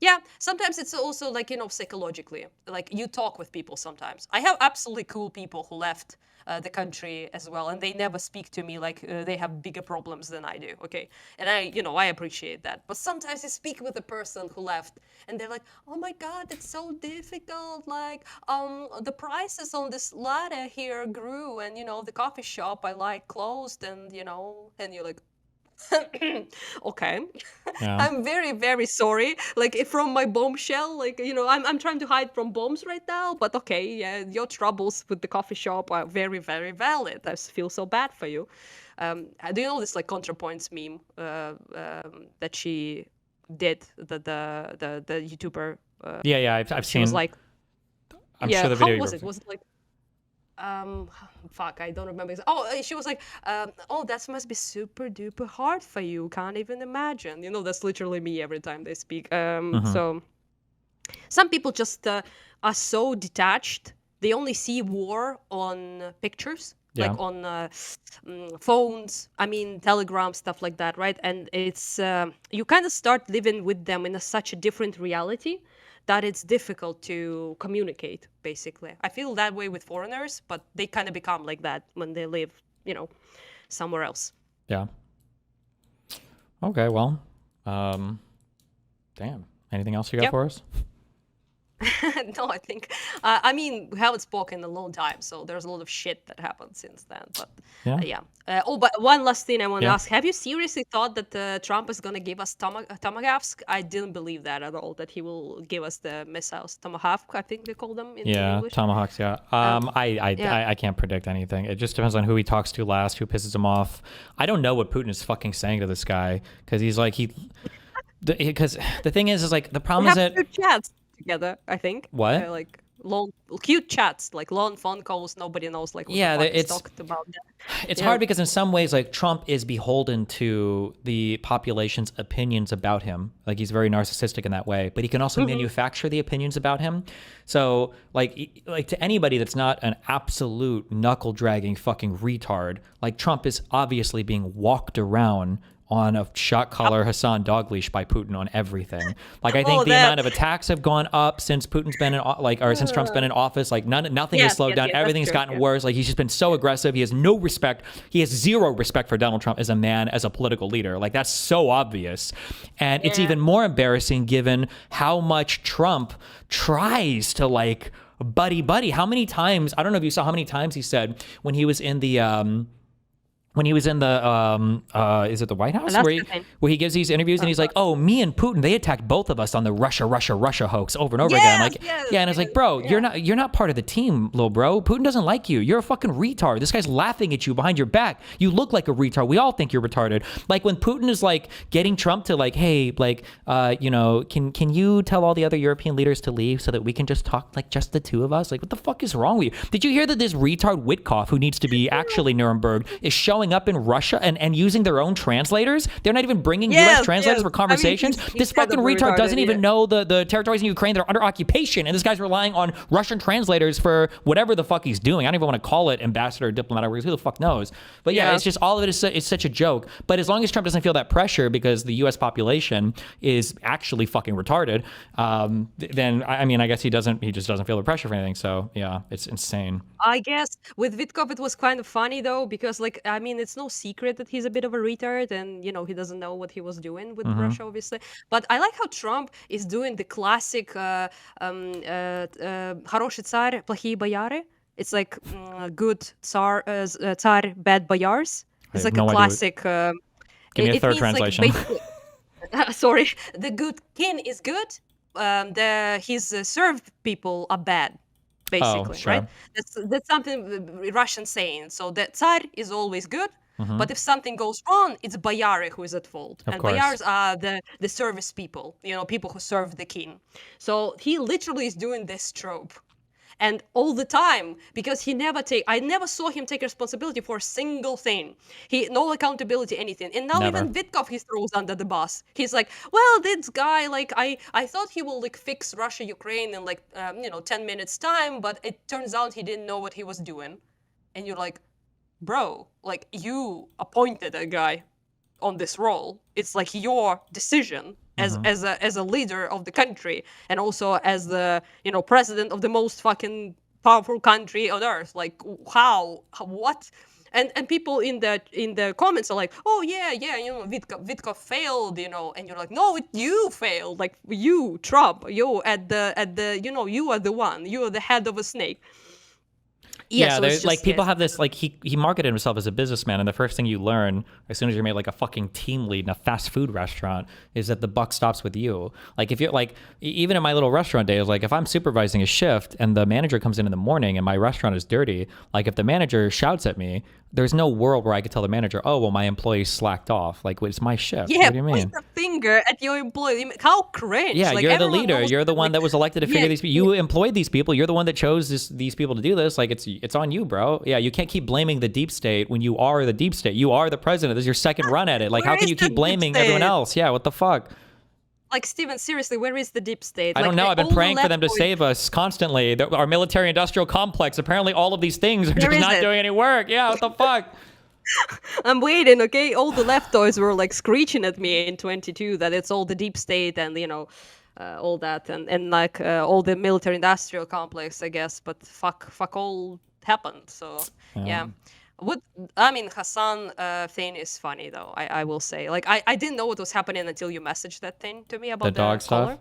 Yeah, sometimes it's also like, you know, psychologically, like you talk with people sometimes. I have absolutely cool people who left the country as well, and they never speak to me like they have bigger problems than I do, okay? And I appreciate that. But sometimes you speak with a person who left, and they're like, oh my God, it's so difficult. Like, the prices on this latte here grew, and, you know, the coffee shop I like closed, and, you know, and you're like, okay. Yeah. I'm very, very sorry. Like, from my bombshell, like, you know, I'm trying to hide from bombs right now, but okay, yeah, your troubles with the coffee shop are very, very valid. I feel so bad for you. Do you know this like ContraPoints meme that she did, the YouTuber? Yeah. I've She seen. was like, I'm yeah, sure the how video. was it? Was it like, fuck, I don't remember. She was like, oh, that must be super duper hard for you. Can't even imagine. You know, that's literally me every time they speak. So some people just are so detached. They only see war on pictures. Yeah. like on phones, I mean, Telegram, stuff like that, right? And it's you kind of start living with them in such a different reality that it's difficult to communicate, basically. I feel that way with foreigners, but they kind of become like that when they live, somewhere else. Yeah. Okay, well, damn. Anything else you got Yep. for us? No, I think, I mean, we haven't spoken in a long time, so there's a lot of shit that happened since then. But Yeah. but one last thing I want to Yeah. ask: have you seriously thought that Trump is gonna give us tomahawks? I didn't believe that at all. That he will give us the missiles, tomahawk. I think they call them in Yeah, English. tomahawks. Yeah. I can't predict anything. It just depends on who he talks to last, who pisses him off. I don't know what Putin is fucking saying to this guy because he's like because the thing is like the problem We is have that two chats together. I think. What? Like long, cute chats, like long phone calls. Nobody knows like what Yeah, the fuck it's- is talked about. it's Yeah. hard because in some ways like Trump is beholden to the population's opinions about him. Like he's very narcissistic in that way, but he can also manufacture the opinions about him. So like to anybody that's not an absolute knuckle dragging fucking retard, like Trump is obviously being walked around on a shot collar Hassan Dalgliesh by Putin on everything. Like I think the amount of attacks have gone up since Putin's been since Trump's been in office. Like nothing has slowed down. yes, that's Everything's true, gotten yeah. worse. Like he's just been so aggressive. He has no respect. He has zero respect for Donald Trump as a man, as a political leader. Like that's so obvious. And it's even more embarrassing given how much Trump tries to like buddy. How many times, I don't know if you saw how many times he said when he was in the is it the White House where he gives these interviews and he's like, oh, me and Putin, they attacked both of us on the Russia hoax over and over again. Like, yeah, and it's like, bro, you're not part of the team, little bro. Putin doesn't like you. You're a fucking retard. This guy's laughing at you behind your back. You look like a retard. We all think you're retarded. Like when Putin is like getting Trump to like, hey, like, can you tell all the other European leaders to leave so that we can just talk like just the two of us? Like, what the fuck is wrong with you? Did you hear that this retard Witkoff, who needs to be actually Nuremberg, is showing up in Russia and using their own translators? They're not even bringing U.S. translators for conversations. This fucking retard doesn't even know the territories in Ukraine that are under occupation, and this guy's relying on Russian translators for whatever the fuck he's doing. I don't even want to call it ambassador or diplomatic work. Who the fuck knows? But yeah, it's just all of it is it's such a joke. But as long as Trump doesn't feel that pressure because the U.S. population is actually fucking retarded, then I mean, I guess he just doesn't feel the pressure for anything. So yeah, it's insane. I guess with Vitkov it was kind of funny though, because like I mean it's no secret that he's a bit of a retard and he doesn't know what he was doing with Russia, obviously. But I like how Trump is doing the classic хороший царь, плохие бояре. It's like good tsar, bad boyars. It's like a classic. Give me a third translation. Sorry, the good king is good. His served people are bad. Basically, sure. right? That's something Russian saying. So the Tsar is always good, but if something goes wrong, it's boyare who is at fault. Of And course. boyars are the service people, people who serve the king. So he literally is doing this trope. And all the time, because I never saw him take responsibility for a single thing. No accountability, anything. And now Never. even Vitkov he throws under the bus. He's like, well, this guy, like, I thought he will like fix Russia, Ukraine in like, 10 minutes time, but it turns out he didn't know what he was doing. And you're like, bro, like you appointed a guy on this role. It's like your decision as a leader of the country and also as the president of the most fucking powerful country on earth. Like what? And people in the comments are like, oh yeah, Vitkov failed, and you're like, no, you failed, like you, Trump, you at the you are the one, you are the head of a snake. Yeah, so there's it's just- like people have this like he marketed himself as a businessman, and the first thing you learn as soon as you're made like a fucking team lead in a fast food restaurant is that the buck stops with you. Like if you're like even in my little restaurant days, like if I'm supervising a shift and the manager comes in the morning and my restaurant is dirty, like if the manager shouts at me, there's no world where I could tell the manager, oh well, my employee slacked off. Like it's my shift. Yeah, what do you mean? point the finger at your employee. How cringe! Yeah, Like, you're the everyone leader. knows You're the that, one like, that was elected to figure yeah, these people. You employed these people. You're the one that chose these people to do this. Like it's on you, bro. Yeah, you can't keep blaming the deep state when you are the deep state. You are the president. This is your second run at it. Like how Where can is you the keep deep blaming everyone state? else? Yeah, what the fuck? Like, Steven, seriously, where is the deep state? I Like, don't know. I've been all the praying for them to leftoid- save us constantly. Our military-industrial complex. Apparently, all of these things are Where just is not it? doing any work. Yeah, what the fuck? I'm waiting, okay? All the leftoids were like screeching at me in 22 that it's all the deep state and, you know, all that and like all the military industrial complex, I guess. But fuck all happened. So, yeah. What I mean, Hassan thing is funny though. I will say, like, I didn't know what was happening until you messaged that thing to me about The dog stuff? collar.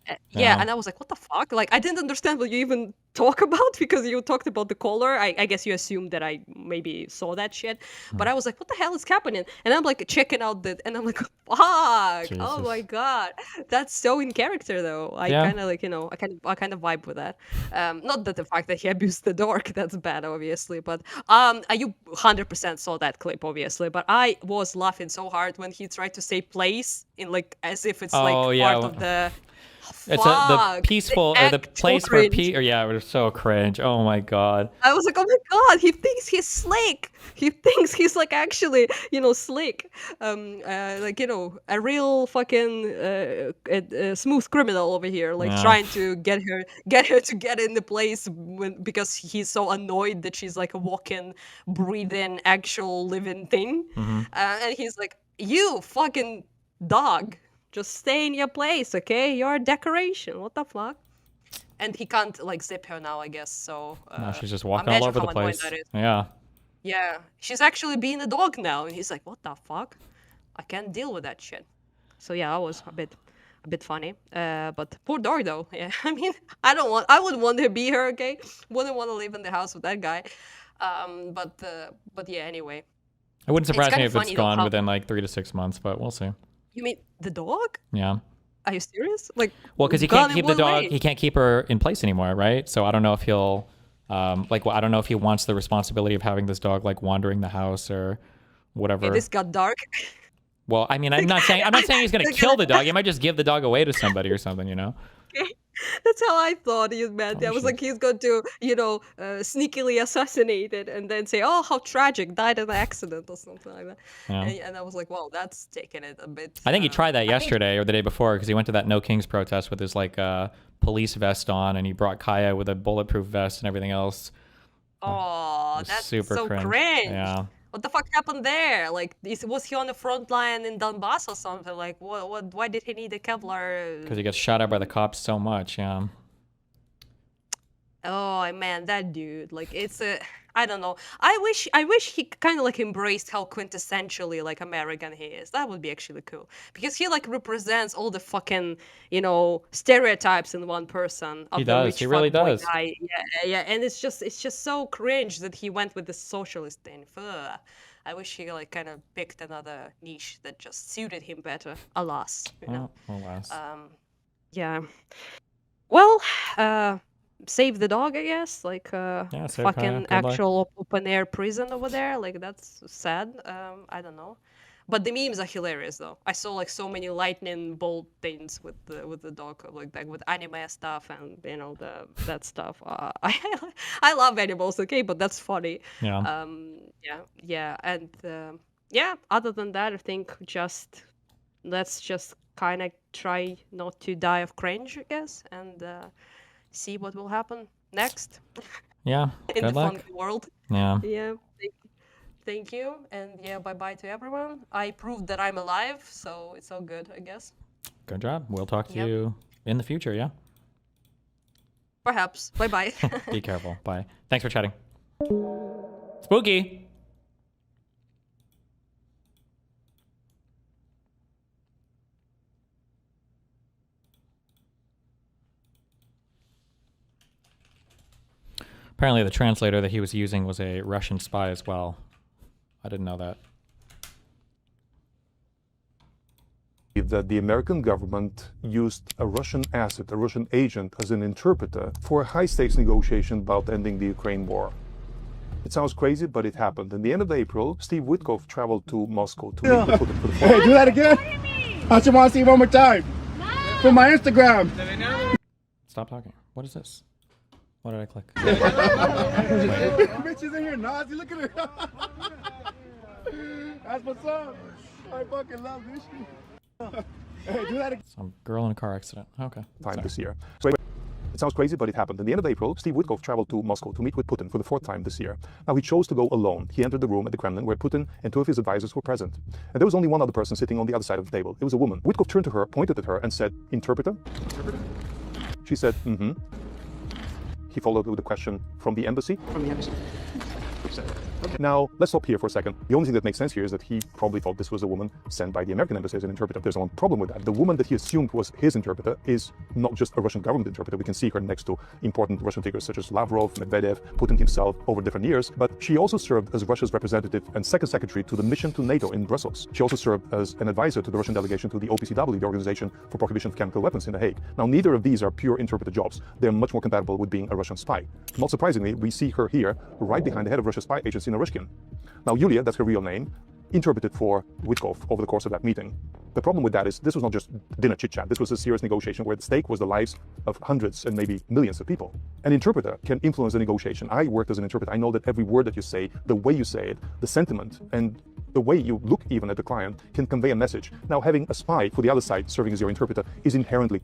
Yeah, Yeah. and I was like, what the fuck? Like, I didn't understand what you even talk about because you talked about the collar. I guess you assumed that I maybe saw that shit. But I was like, what the hell is happening? And I'm like checking out and I'm like, fuck. Oh my Jesus. God. That's so in character though. I Yeah. kind of like, you know, I kind of vibe with that. Not that the fact that he abused the dog, that's bad, obviously. But you 100% saw that clip, obviously. But I was laughing so hard when he tried to say place in like as if it's like Oh, yeah. part of the It's the Fuck, peaceful or the actual place where cringe. or yeah, it was so cringe. Oh my god. I was like, oh my god, he thinks he's slick. He thinks he's like actually, you know, slick. Like, you know, a real fucking smooth criminal over here, like Yeah. trying to get her to get in the place because he's so annoyed that she's like a walking, breathing, actual living thing. And he's like, you fucking dog. Just stay in your place, okay? You're a decoration. What the fuck? And he can't like zip her now, I guess. So Now she's just walking all imagine over how the annoying place. that is. Yeah. Yeah, she's actually being a dog now, and he's like, "What the fuck? I can't deal with that shit." So yeah, I was a bit funny. But poor dog though. Yeah, I mean, I wouldn't want to be her. Okay, wouldn't want to live in the house with that guy. But yeah, anyway. It wouldn't surprise kinda me if it's funny though gone how- within like 3 to 6 months, but we'll see. You mean the dog? Yeah. Are you serious? Like, Well, because he gone can't in keep the one dog. way? He can't keep her in place anymore, right? So I don't know if he'll, I don't know if he wants the responsibility of having this dog like wandering the house or whatever. Okay, this got dark. Well, I mean, I'm not saying he's gonna kill the dog. He might just give the dog away to somebody or something, you know? That's how I thought he meant. I was sure. like, he's going to, you know, sneakily assassinate it and then say, oh, how tragic, died in an accident or something like that. Yeah. And I was like, wow, that's taking it a bit. I think he tried that yesterday or the day before because he went to that No Kings protest with his like police vest on, and he brought Kaya with a bulletproof vest and everything else. Oh, was that's super so cringe. cringe. Yeah. What the fuck happened there? Like, was he on the front line in Donbass or something? Like, why did he need a Kevlar? Because he gets shot at by the cops so much. Yeah. Oh man, that dude, like I don't know. I wish he kind of like embraced how quintessentially like American he is. That would be actually cool because he like represents all the fucking, you know, stereotypes in one person. Of He the does. rich He really fuckboy does. Guy. Yeah, and it's just so cringe that he went with the socialist thing. Ugh. I wish he like kind of picked another niche that just suited him better. Alas, you know. Oh, alas. Yeah. Well, save the dog, I guess. Like, save Kaya. fucking Good luck. actual open air prison over there. Like, that's sad. I don't know. But the memes are hilarious, though. I saw like so many lightning bolt things with the dog, like that with anime stuff and you know that stuff. I love animals, okay, but that's funny. Yeah. Yeah, and yeah. Other than that, I think let's just kind of try not to die of cringe, I guess, and see what will happen next Yeah. in Good the luck. fun world. Yeah. Yeah. Thank you, and yeah, bye to everyone. I proved that I'm alive, so it's all good, I guess. Good job. We'll talk to Yep. you in the future. Yeah. Perhaps. Bye. Be careful. Bye. Thanks for chatting. Spooky. Apparently, the translator that he was using was a Russian spy as well. I didn't know that. That the American government used a Russian asset, a Russian agent, as an interpreter for a high-stakes negotiation about ending the Ukraine war. It sounds crazy, but it happened. In the end of April, Steve Witkoff traveled to Moscow to meet the Hey, do that again? I just want to see it one more time. From my Instagram. Stop talking. What is this? What did I click? Bitches in here, Nazi. Look at her. That's what's up. I fucking love this shit. Hey, do that again. Some girl in a car accident. Okay. time Sorry. this year. So anyway, it sounds crazy, but it happened. At the end of April, Steve Witkoff traveled to Moscow to meet with Putin for the 4th time this year. Now, he chose to go alone. He entered the room at the Kremlin where Putin and 2 of his advisors were present. And there was only one other person sitting on the other side of the table. It was a woman. Witkoff turned to her, pointed at her, and said, "Interpreter?" She said, "Mm-hmm." He followed with a question, "From the embassy?" "From the embassy." Now, let's stop here for a second. The only thing that makes sense here is that he probably thought this was a woman sent by the American embassy as an interpreter. There's one problem with that. The woman that he assumed was his interpreter is not just a Russian government interpreter. We can see her next to important Russian figures such as Lavrov, Medvedev, Putin himself over different years. But she also served as Russia's representative and second secretary to the mission to NATO in Brussels. She also served as an advisor to the Russian delegation to the OPCW, the Organization for Prohibition of Chemical Weapons in The Hague. Now, neither of these are pure interpreter jobs. They're much more compatible with being a Russian spy. Not surprisingly, we see her here right behind the head of Russia's spy agency, Naryshkin. Now, Yulia, that's her real name, interpreted for Witkoff over the course of that meeting. The problem with that is this was not just dinner chit-chat. This was a serious negotiation where the stake was the lives of hundreds and maybe millions of people. An interpreter can influence the negotiation. I worked as an interpreter. I know that every word that you say, the way you say it, the sentiment, and the way you look even at the client can convey a message. Now, having a spy for the other side serving as your interpreter is inherently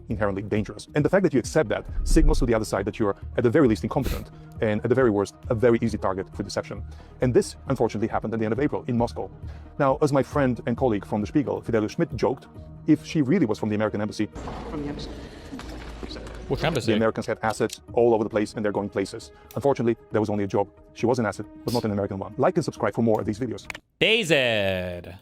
dangerous. And the fact that you accept that signals to the other side that you're at the very least incompetent and at the very worst, a very easy target for deception. And this, unfortunately, happened at the end of April in Moscow. Now, as my friend and colleague from The Spiegel, Fidelis Schmidt, joked, if she really was from the American embassy, Which embassy? the Americans had assets all over the place and they're going places. Unfortunately, there was only a job. She was an asset, but not an American one. Like and subscribe for more of these videos. DayZ.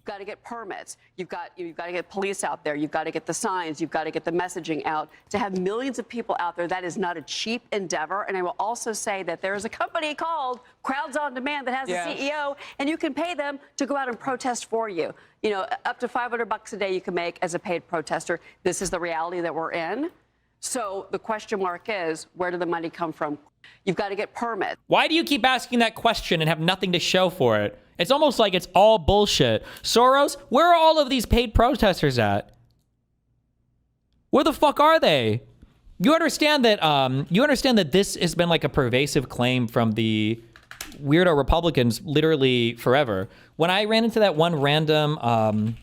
Got to get permits. You've got to get police out there. You've got to get the signs. You've got to get the messaging out. To have millions of people out there, that is not a cheap endeavor. And I will also say that there is a company called Crowds on Demand that has a CEO, and you can pay them to go out and protest for you. You know, up to $500 a day you can make as a paid protester. This is the reality that we're in. So the question mark is, where did the money come from? You've got to get permits. Why do you keep asking that question and have nothing to show for it? It's almost like it's all bullshit. Soros, where are all of these paid protesters at? Where the fuck are they? You understand that this has been like a pervasive claim from the weirdo Republicans literally forever. When I ran into that one random fuck,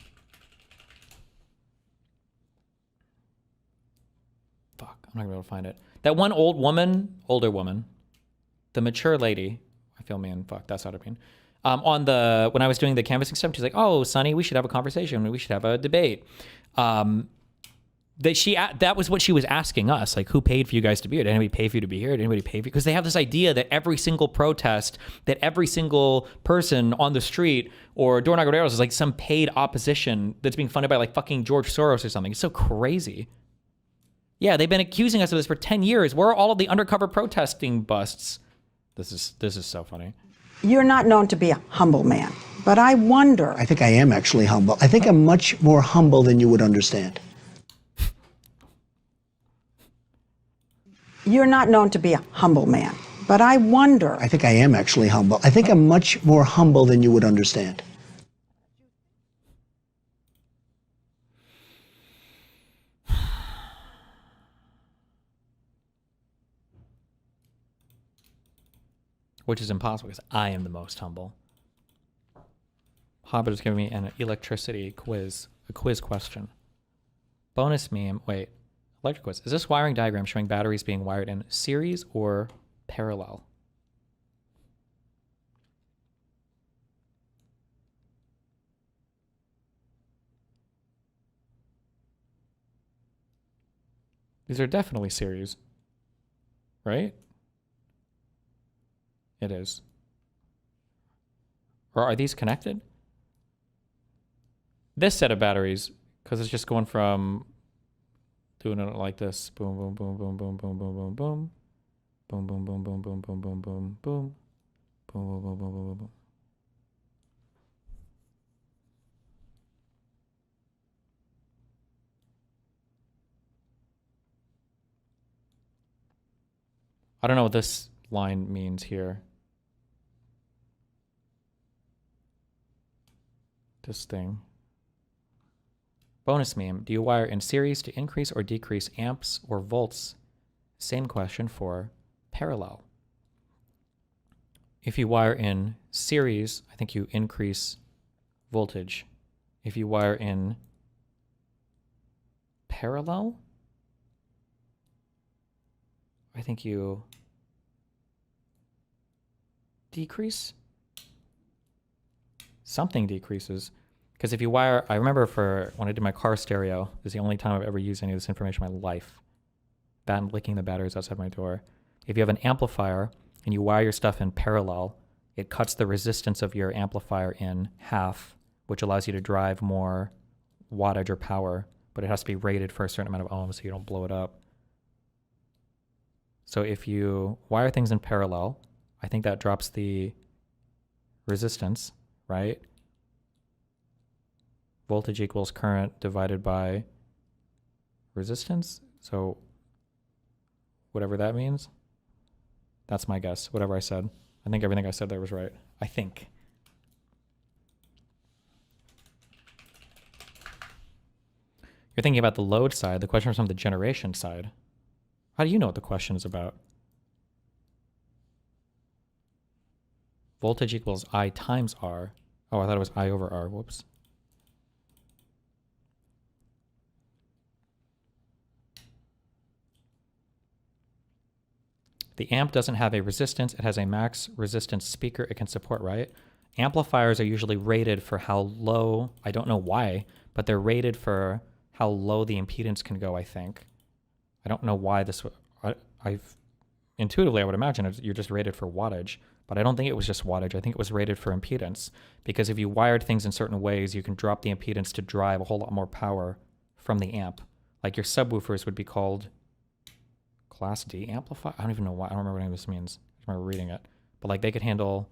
I'm not gonna be able to find it. That one older woman, the mature lady, I feel me and fuck, that's what I mean. When I was doing the canvassing stuff, she's like, "Oh, Sonny, we should have a conversation. We should have a debate." That was what she was asking us, like, who paid for you guys to be here? Did anybody pay for you to be here? Did anybody pay for you? Because they have this idea that every single protest, that every single person on the street or door knocker is like some paid opposition that's being funded by like fucking George Soros or something. It's so crazy. Yeah, they've been accusing us of this for 10 years. Where are all of the undercover protesting busts? This is so funny. You're not known to be a humble man, but I wonder. I think I am actually humble. I think I'm much more humble than you would understand. You're not known to be a humble man, but I wonder. I think I am actually humble. I think I'm much more humble than you would understand. Which is impossible because I am the most humble. Hobbit is giving me an electricity quiz, a quiz question. Bonus meme, wait, electric quiz. Is this wiring diagram showing batteries being wired in series or parallel? These are definitely series, right? It is. Or are these connected? This set of batteries, because it's just going from doing it like this. Boom, boom, boom, boom, boom, boom, boom, boom, boom. Boom, boom, boom, boom, boom, boom, boom, boom, boom. Boom, boom, boom, boom, boom, boom. I don't know what this line means here. This thing. Bonus meme. Do you wire in series to increase or decrease amps or volts Same question for parallel. If you wire in series, I think you increase voltage. If you wire in parallel, I think you decrease. Something decreases. Because if you wire, I remember for when I did my car stereo, this is the only time I've ever used any of this information in my life. That and licking the batteries outside my door. If you have an amplifier and you wire your stuff in parallel, it cuts the resistance of your amplifier in half, which allows you to drive more wattage or power, but it has to be rated for a certain amount of ohms so you don't blow it up. So if you wire things in parallel, I think that drops the resistance, right? Voltage equals current divided by resistance. So whatever that means, that's my guess. Whatever I said. I think everything I said there was right. I think. You're thinking about the load side. The question was from the generation side. How do you know what the question is about? Voltage equals I times R. Oh, I thought it was I over R. Whoops. The amp doesn't have a resistance. It has a max resistance speaker it can support, right? Amplifiers are usually rated for how low, I don't know why, but they're rated for how low the impedance can go, I think. I don't know why this, intuitively I would imagine you're just rated for wattage, but I don't think it was just wattage. I think it was rated for impedance, because if you wired things in certain ways, you can drop the impedance to drive a whole lot more power from the amp. Like your subwoofers would be called Class D amplifier. I don't even know why. I don't remember what any of this means. I just remember reading it. But like they could handle,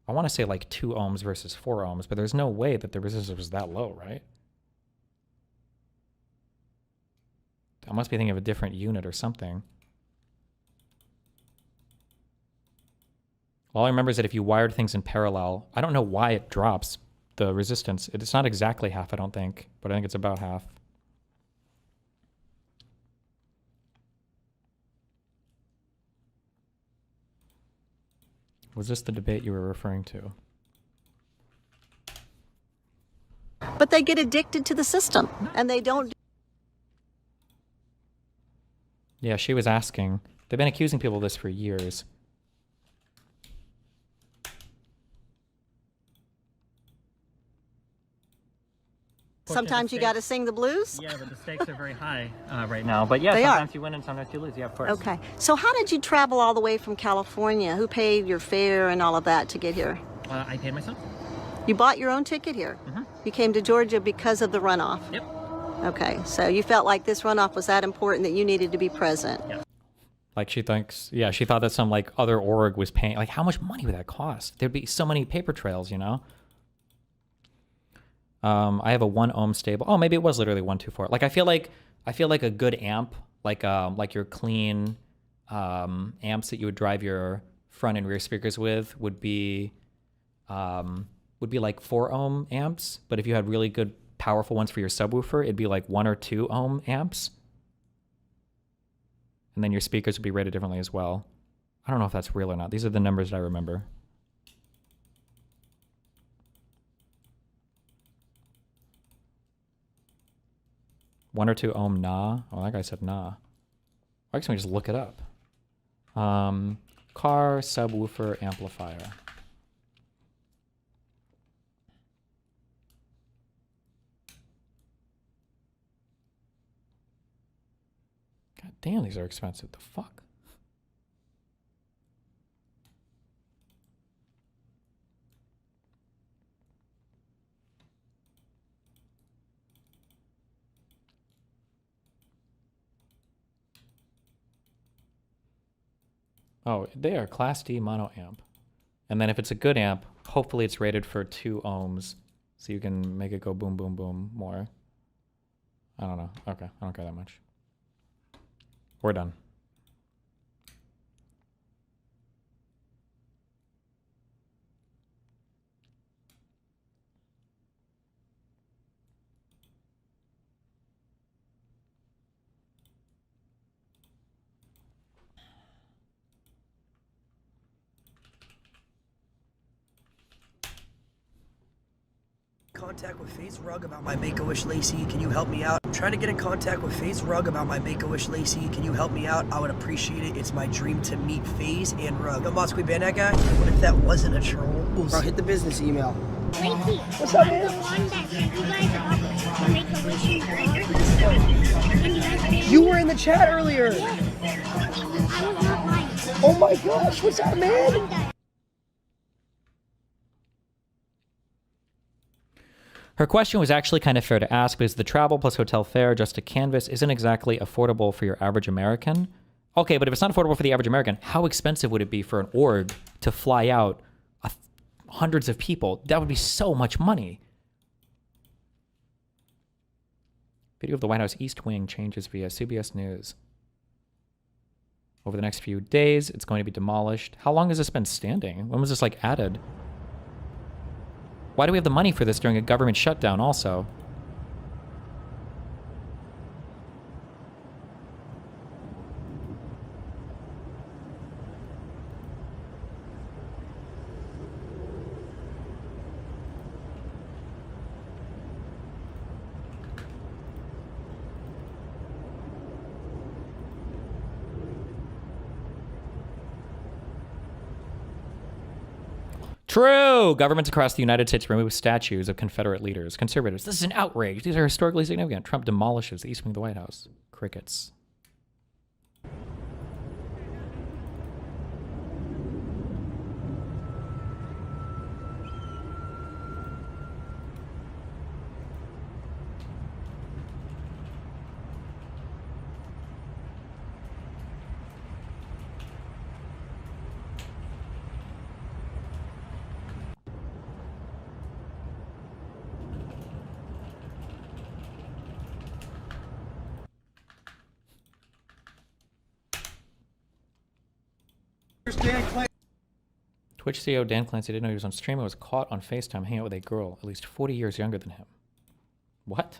I want to say like 2 ohms versus 4 ohms, but there's no way that the resistance was that low, right? I must be thinking of a different unit or something. All I remember is that if you wired things in parallel, I don't know why it drops the resistance. It's not exactly half, I don't think, but I think it's about half. Was this the debate you were referring to? But they get addicted to the system, and they don't. Yeah, she was asking. They've been accusing people of this for years. Sometimes you got to sing the blues? Yeah, but the stakes are very high right now. But yeah, They sometimes are. you win and sometimes you lose. Yeah, of course. Okay. So how did you travel all the way from California? Who paid your fare and all of that to get here? I paid myself. You bought your own ticket here? You came to Georgia because of the runoff? Yep. Okay, so you felt like this runoff was that important that you needed to be present? Yeah. Like she thinks, yeah, she thought that some like other org was paying, like how much money would that cost? There'd be so many paper trails, you know? I have a 1 ohm stable. Oh, maybe it was literally 124. Like I feel like a good amp, like your clean amps that you would drive your front and rear speakers with would be like 4 ohm amps. But if you had really good powerful ones for your subwoofer, it'd be like 1 or 2 ohm amps. And then your speakers would be rated differently as well. I don't know if that's real or not. These are the numbers that I remember. One or 2 ohm nah. Oh, that guy said nah. Why can't we just look it up? Car subwoofer amplifier. God damn, these are expensive. The fuck? Oh, they are Class D mono amp. And then if it's a good amp, hopefully it's rated for 2 ohms, so you can make it go boom, boom, boom more. I don't know. Okay, I don't care that much. We're done. contact with FaZe Rug about my Make-A-Wish Lacey. Can you help me out? I'm trying to get in contact with FaZe Rug about my Make-A-Wish Lacey. Can you help me out? I would appreciate it. It's my dream to meet FaZe and Rug. No, Boss, we ban that guy? What if that wasn't a troll? Bro, hit the business email. Lacey, what's up, man? The one that sent you guys up to Make-A-Wish burger. You were in the chat earlier. Yeah. I was not lying. Oh my gosh, what's up, man? Her question was actually kind of fair to ask because the travel plus hotel fare just to Canvas isn't exactly affordable for your average American. Okay, but if it's not affordable for the average American, how expensive would it be for an org to fly out hundreds of people? That would be so much money. Video of the White House East Wing changes via CBS News. Over the next few days, it's going to be demolished. How long has this been standing? When was this like added? Why do we have the money for this during a government shutdown also? True! Governments across the United States remove statues of Confederate leaders. Conservatives, this is an outrage. These are historically significant. Trump demolishes the East Wing of the White House. Crickets. Twitch CEO Dan Clancy didn't know he was on stream and was caught on FaceTime hanging out with a girl at least 40 years younger than him. What?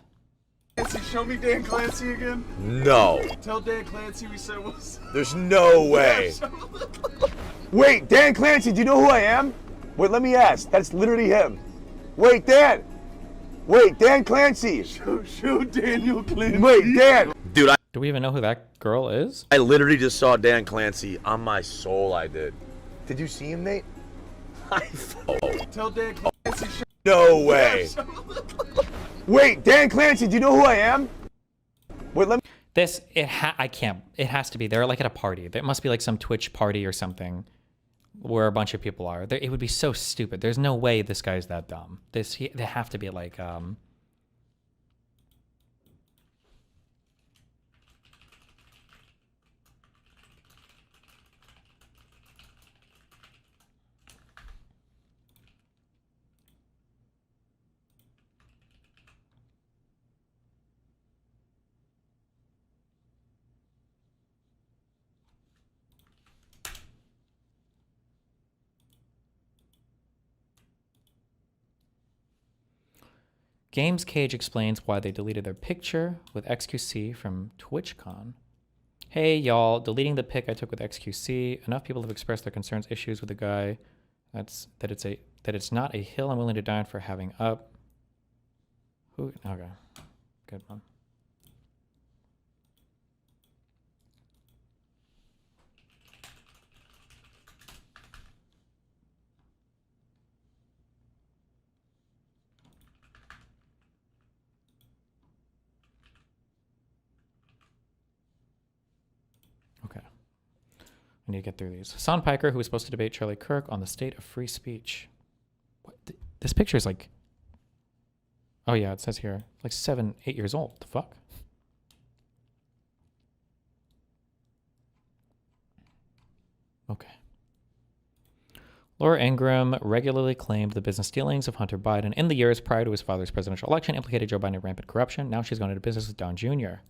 Clancy, show me Dan Clancy again. No. Tell Dan Clancy we said what's There's no way. Wait, Dan Clancy, do you know who I am? Wait, let me ask. That's literally him. Wait, Dan. Wait, Dan Clancy. Show Daniel Clancy. Wait, Dan. Dude, Do we even know who that girl is? I literally just saw Dan Clancy on my soul. I did. Did you see him, Nate? Tell Dan Clancy. No way. Wait, Dan Clancy, do you know who I am? Wait, let me. It has to be. They're like at a party. There must be like some Twitch party or something where a bunch of people are. It would be so stupid. There's no way this guy's that dumb. They have to be like, Games Cage explains why they deleted their picture with XQC from TwitchCon. Hey y'all, deleting the pic I took with XQC. Enough people have expressed their concerns, issues with the guy. That it's not a hill I'm willing to die on for having up. Who? Okay, good one. I need to get through these. Hassan Piker, who was supposed to debate Charlie Kirk on the state of free speech. What? This picture is like... Oh yeah, it says here. Like 7, 8 years old. The fuck? Okay. Laura Ingraham regularly claimed the business dealings of Hunter Biden in the years prior to his father's presidential election implicated Joe Biden in rampant corruption. Now she's gone into business with Don Jr.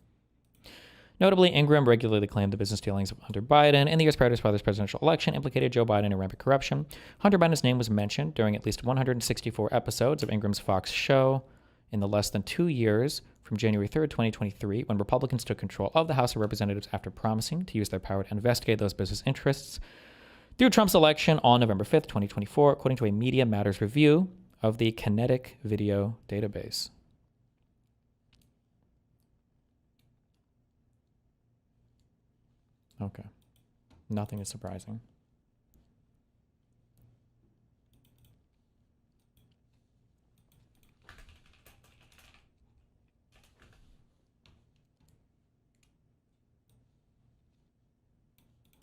Notably, Ingram regularly claimed the business dealings of Hunter Biden in the years prior to his father's presidential election implicated Joe Biden in rampant corruption. Hunter Biden's name was mentioned during at least 164 episodes of Ingram's Fox show in the less than 2 years from January 3rd, 2023, when Republicans took control of the House of Representatives after promising to use their power to investigate those business interests through Trump's election on November 5th, 2024, according to a Media Matters review of the Kinetic Video Database. Okay. Nothing is surprising.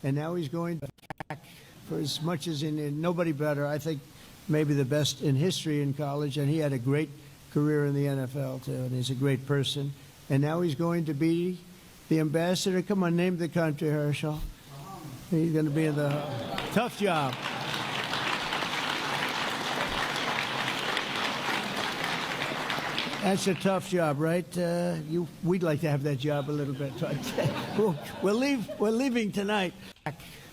And now he's going back for as much as in nobody better. I think maybe the best in history in college, and he had a great career in the NFL too, and he's a great person. And now he's going to be the ambassador. Come on, name the country, Herschel. He's going to be in the tough job. That's a tough job, right? We'd like to have that job a little bit. We're leaving tonight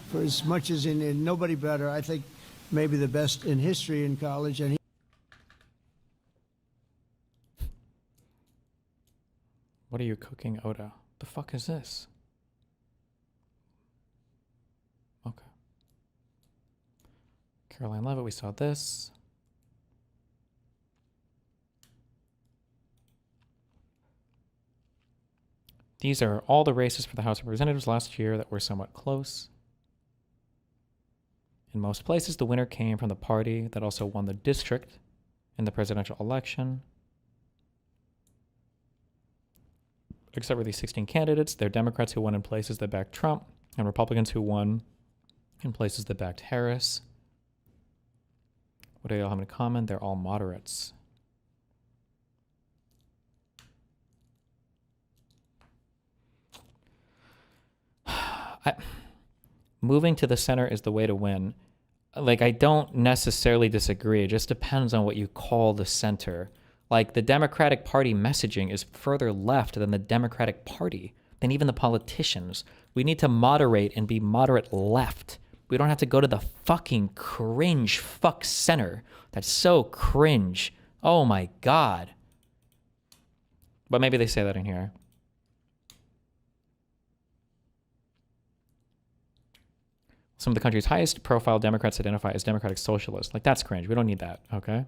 for as much as in nobody better. I think maybe the best in history in college, and What are you cooking, Oda? The fuck is this? Okay. Caroline Levitt, we saw this. These are all the races for the House of Representatives last year that were somewhat close. In most places, the winner came from the party that also won the district in the presidential election. Except for these 16 candidates, they're Democrats who won in places that backed Trump and Republicans who won in places that backed Harris. What do they all have in common? They're all moderates. Moving to the center is the way to win. Like, I don't necessarily disagree. It just depends on what you call the center. Like, the Democratic Party messaging is further left than the Democratic Party, than even the politicians. We need to moderate and be moderate left. We don't have to go to the fucking cringe fuck center. That's so cringe. Oh my God. But maybe they say that in here. Some of the country's highest profile Democrats identify as Democratic Socialists. Like, that's cringe. We don't need that, okay?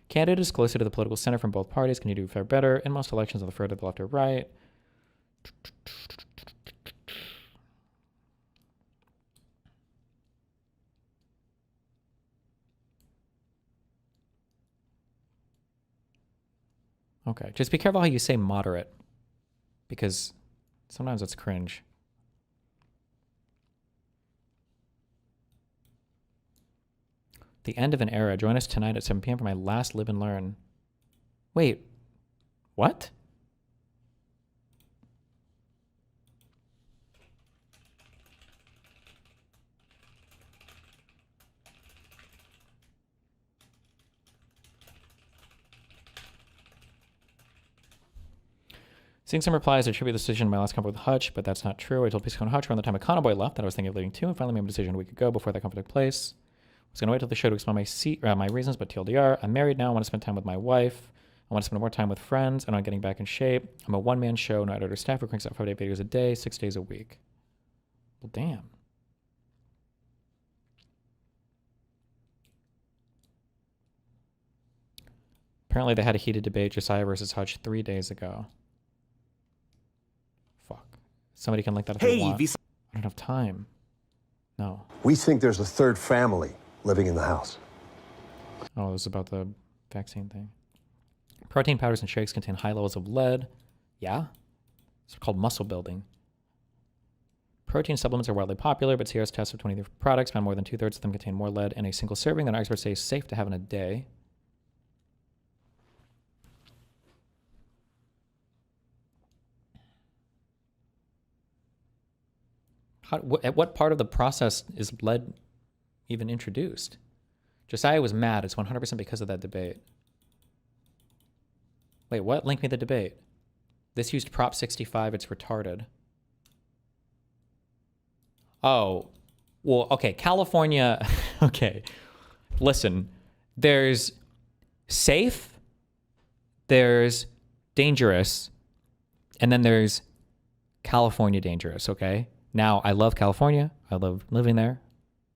Candidates closer to the political center from both parties can you do fare better in most elections on the further to the left or right. Okay, just be careful how you say moderate, because sometimes it's cringe. The end of an era. Join us tonight at 7 p.m. for my last Live and Learn. Wait, what? Seeing some replies, I attribute the decision to my last convo with Hutch, but that's not true. I told Pisco and Hutch around the time a Convoy left that I was thinking of leaving too, and finally made a decision a week ago before that convo took place. I was going to wait till the show to explain my reasons, but TLDR, I'm married now. I want to spend time with my wife. I want to spend more time with friends and on getting back in shape. I'm a one-man show, no editor staff who cranks out 5 videos a day, 6 days a week. Well, damn. Apparently they had a heated debate, Josiah versus Hutch, 3 days ago. Fuck. Somebody can link that if they want. I don't have time. No. We think there's a third family living in the house. Oh, this is about the vaccine thing. Protein powders and shakes contain high levels of lead. Yeah? It's called muscle building. Protein supplements are widely popular, but CRS tests of 20 products found more than 2/3 of them contain more lead in a single serving than experts say is safe to have in a day. At what part of the process is lead even introduced? Josiah was mad. It's 100% because of that debate. Wait, what? Link me the debate. This used Prop 65. It's retarded. Oh, well, okay. California. Okay. Listen, there's safe, there's dangerous, and then there's California dangerous, okay? Now, I love California. I love living there.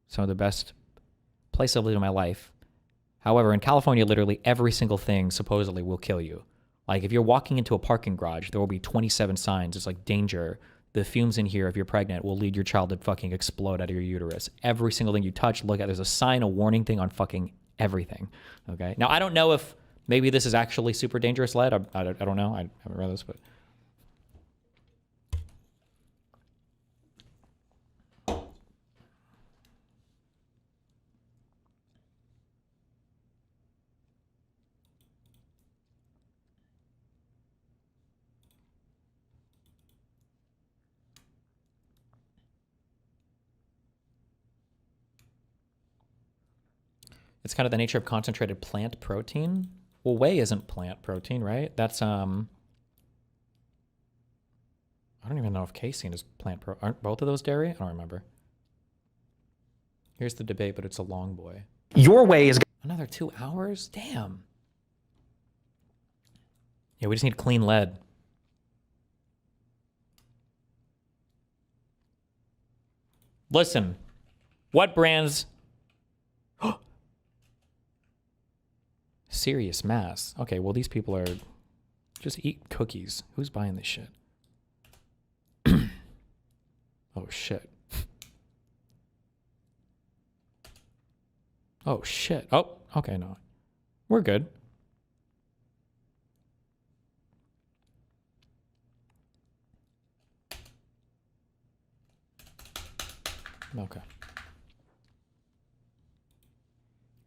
Some of the best play civilly to my life. However, in California, literally every single thing supposedly will kill you. Like if you're walking into a parking garage, there will be 27 signs. It's like danger. The fumes in here, if you're pregnant, will lead your child to fucking explode out of your uterus. Every single thing you touch, look at, there's a sign, a warning thing on fucking everything. Okay. Now, I don't know if maybe this is actually super dangerous lead. I don't know. I haven't read this, but. It's kind of the nature of concentrated plant protein. Well, whey isn't plant protein, right? That's, I don't even know if casein is plant protein. Aren't both of those dairy? I don't remember. Here's the debate, but it's a long boy. Your whey is... Another 2 hours? Damn. Yeah, we just need clean lead. Listen, what brands... Serious mass. Okay, well, these people are... Just eat cookies. Who's buying this shit? Oh, shit. Oh, shit. Oh, okay, no. We're good. Okay.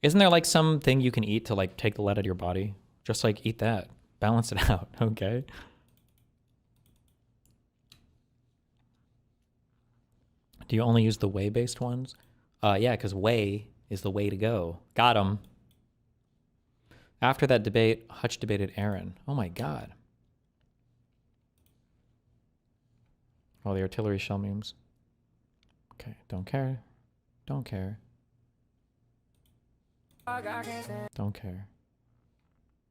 Isn't there like something you can eat to like take the lead out of your body? Just like eat that. Balance it out, okay? Do you only use the whey-based ones? Yeah, because whey is the way to go. Got him. After that debate, Hutch debated Aaron. Oh my god. Oh, the artillery shell memes. Okay, don't care. Don't care. Don't care.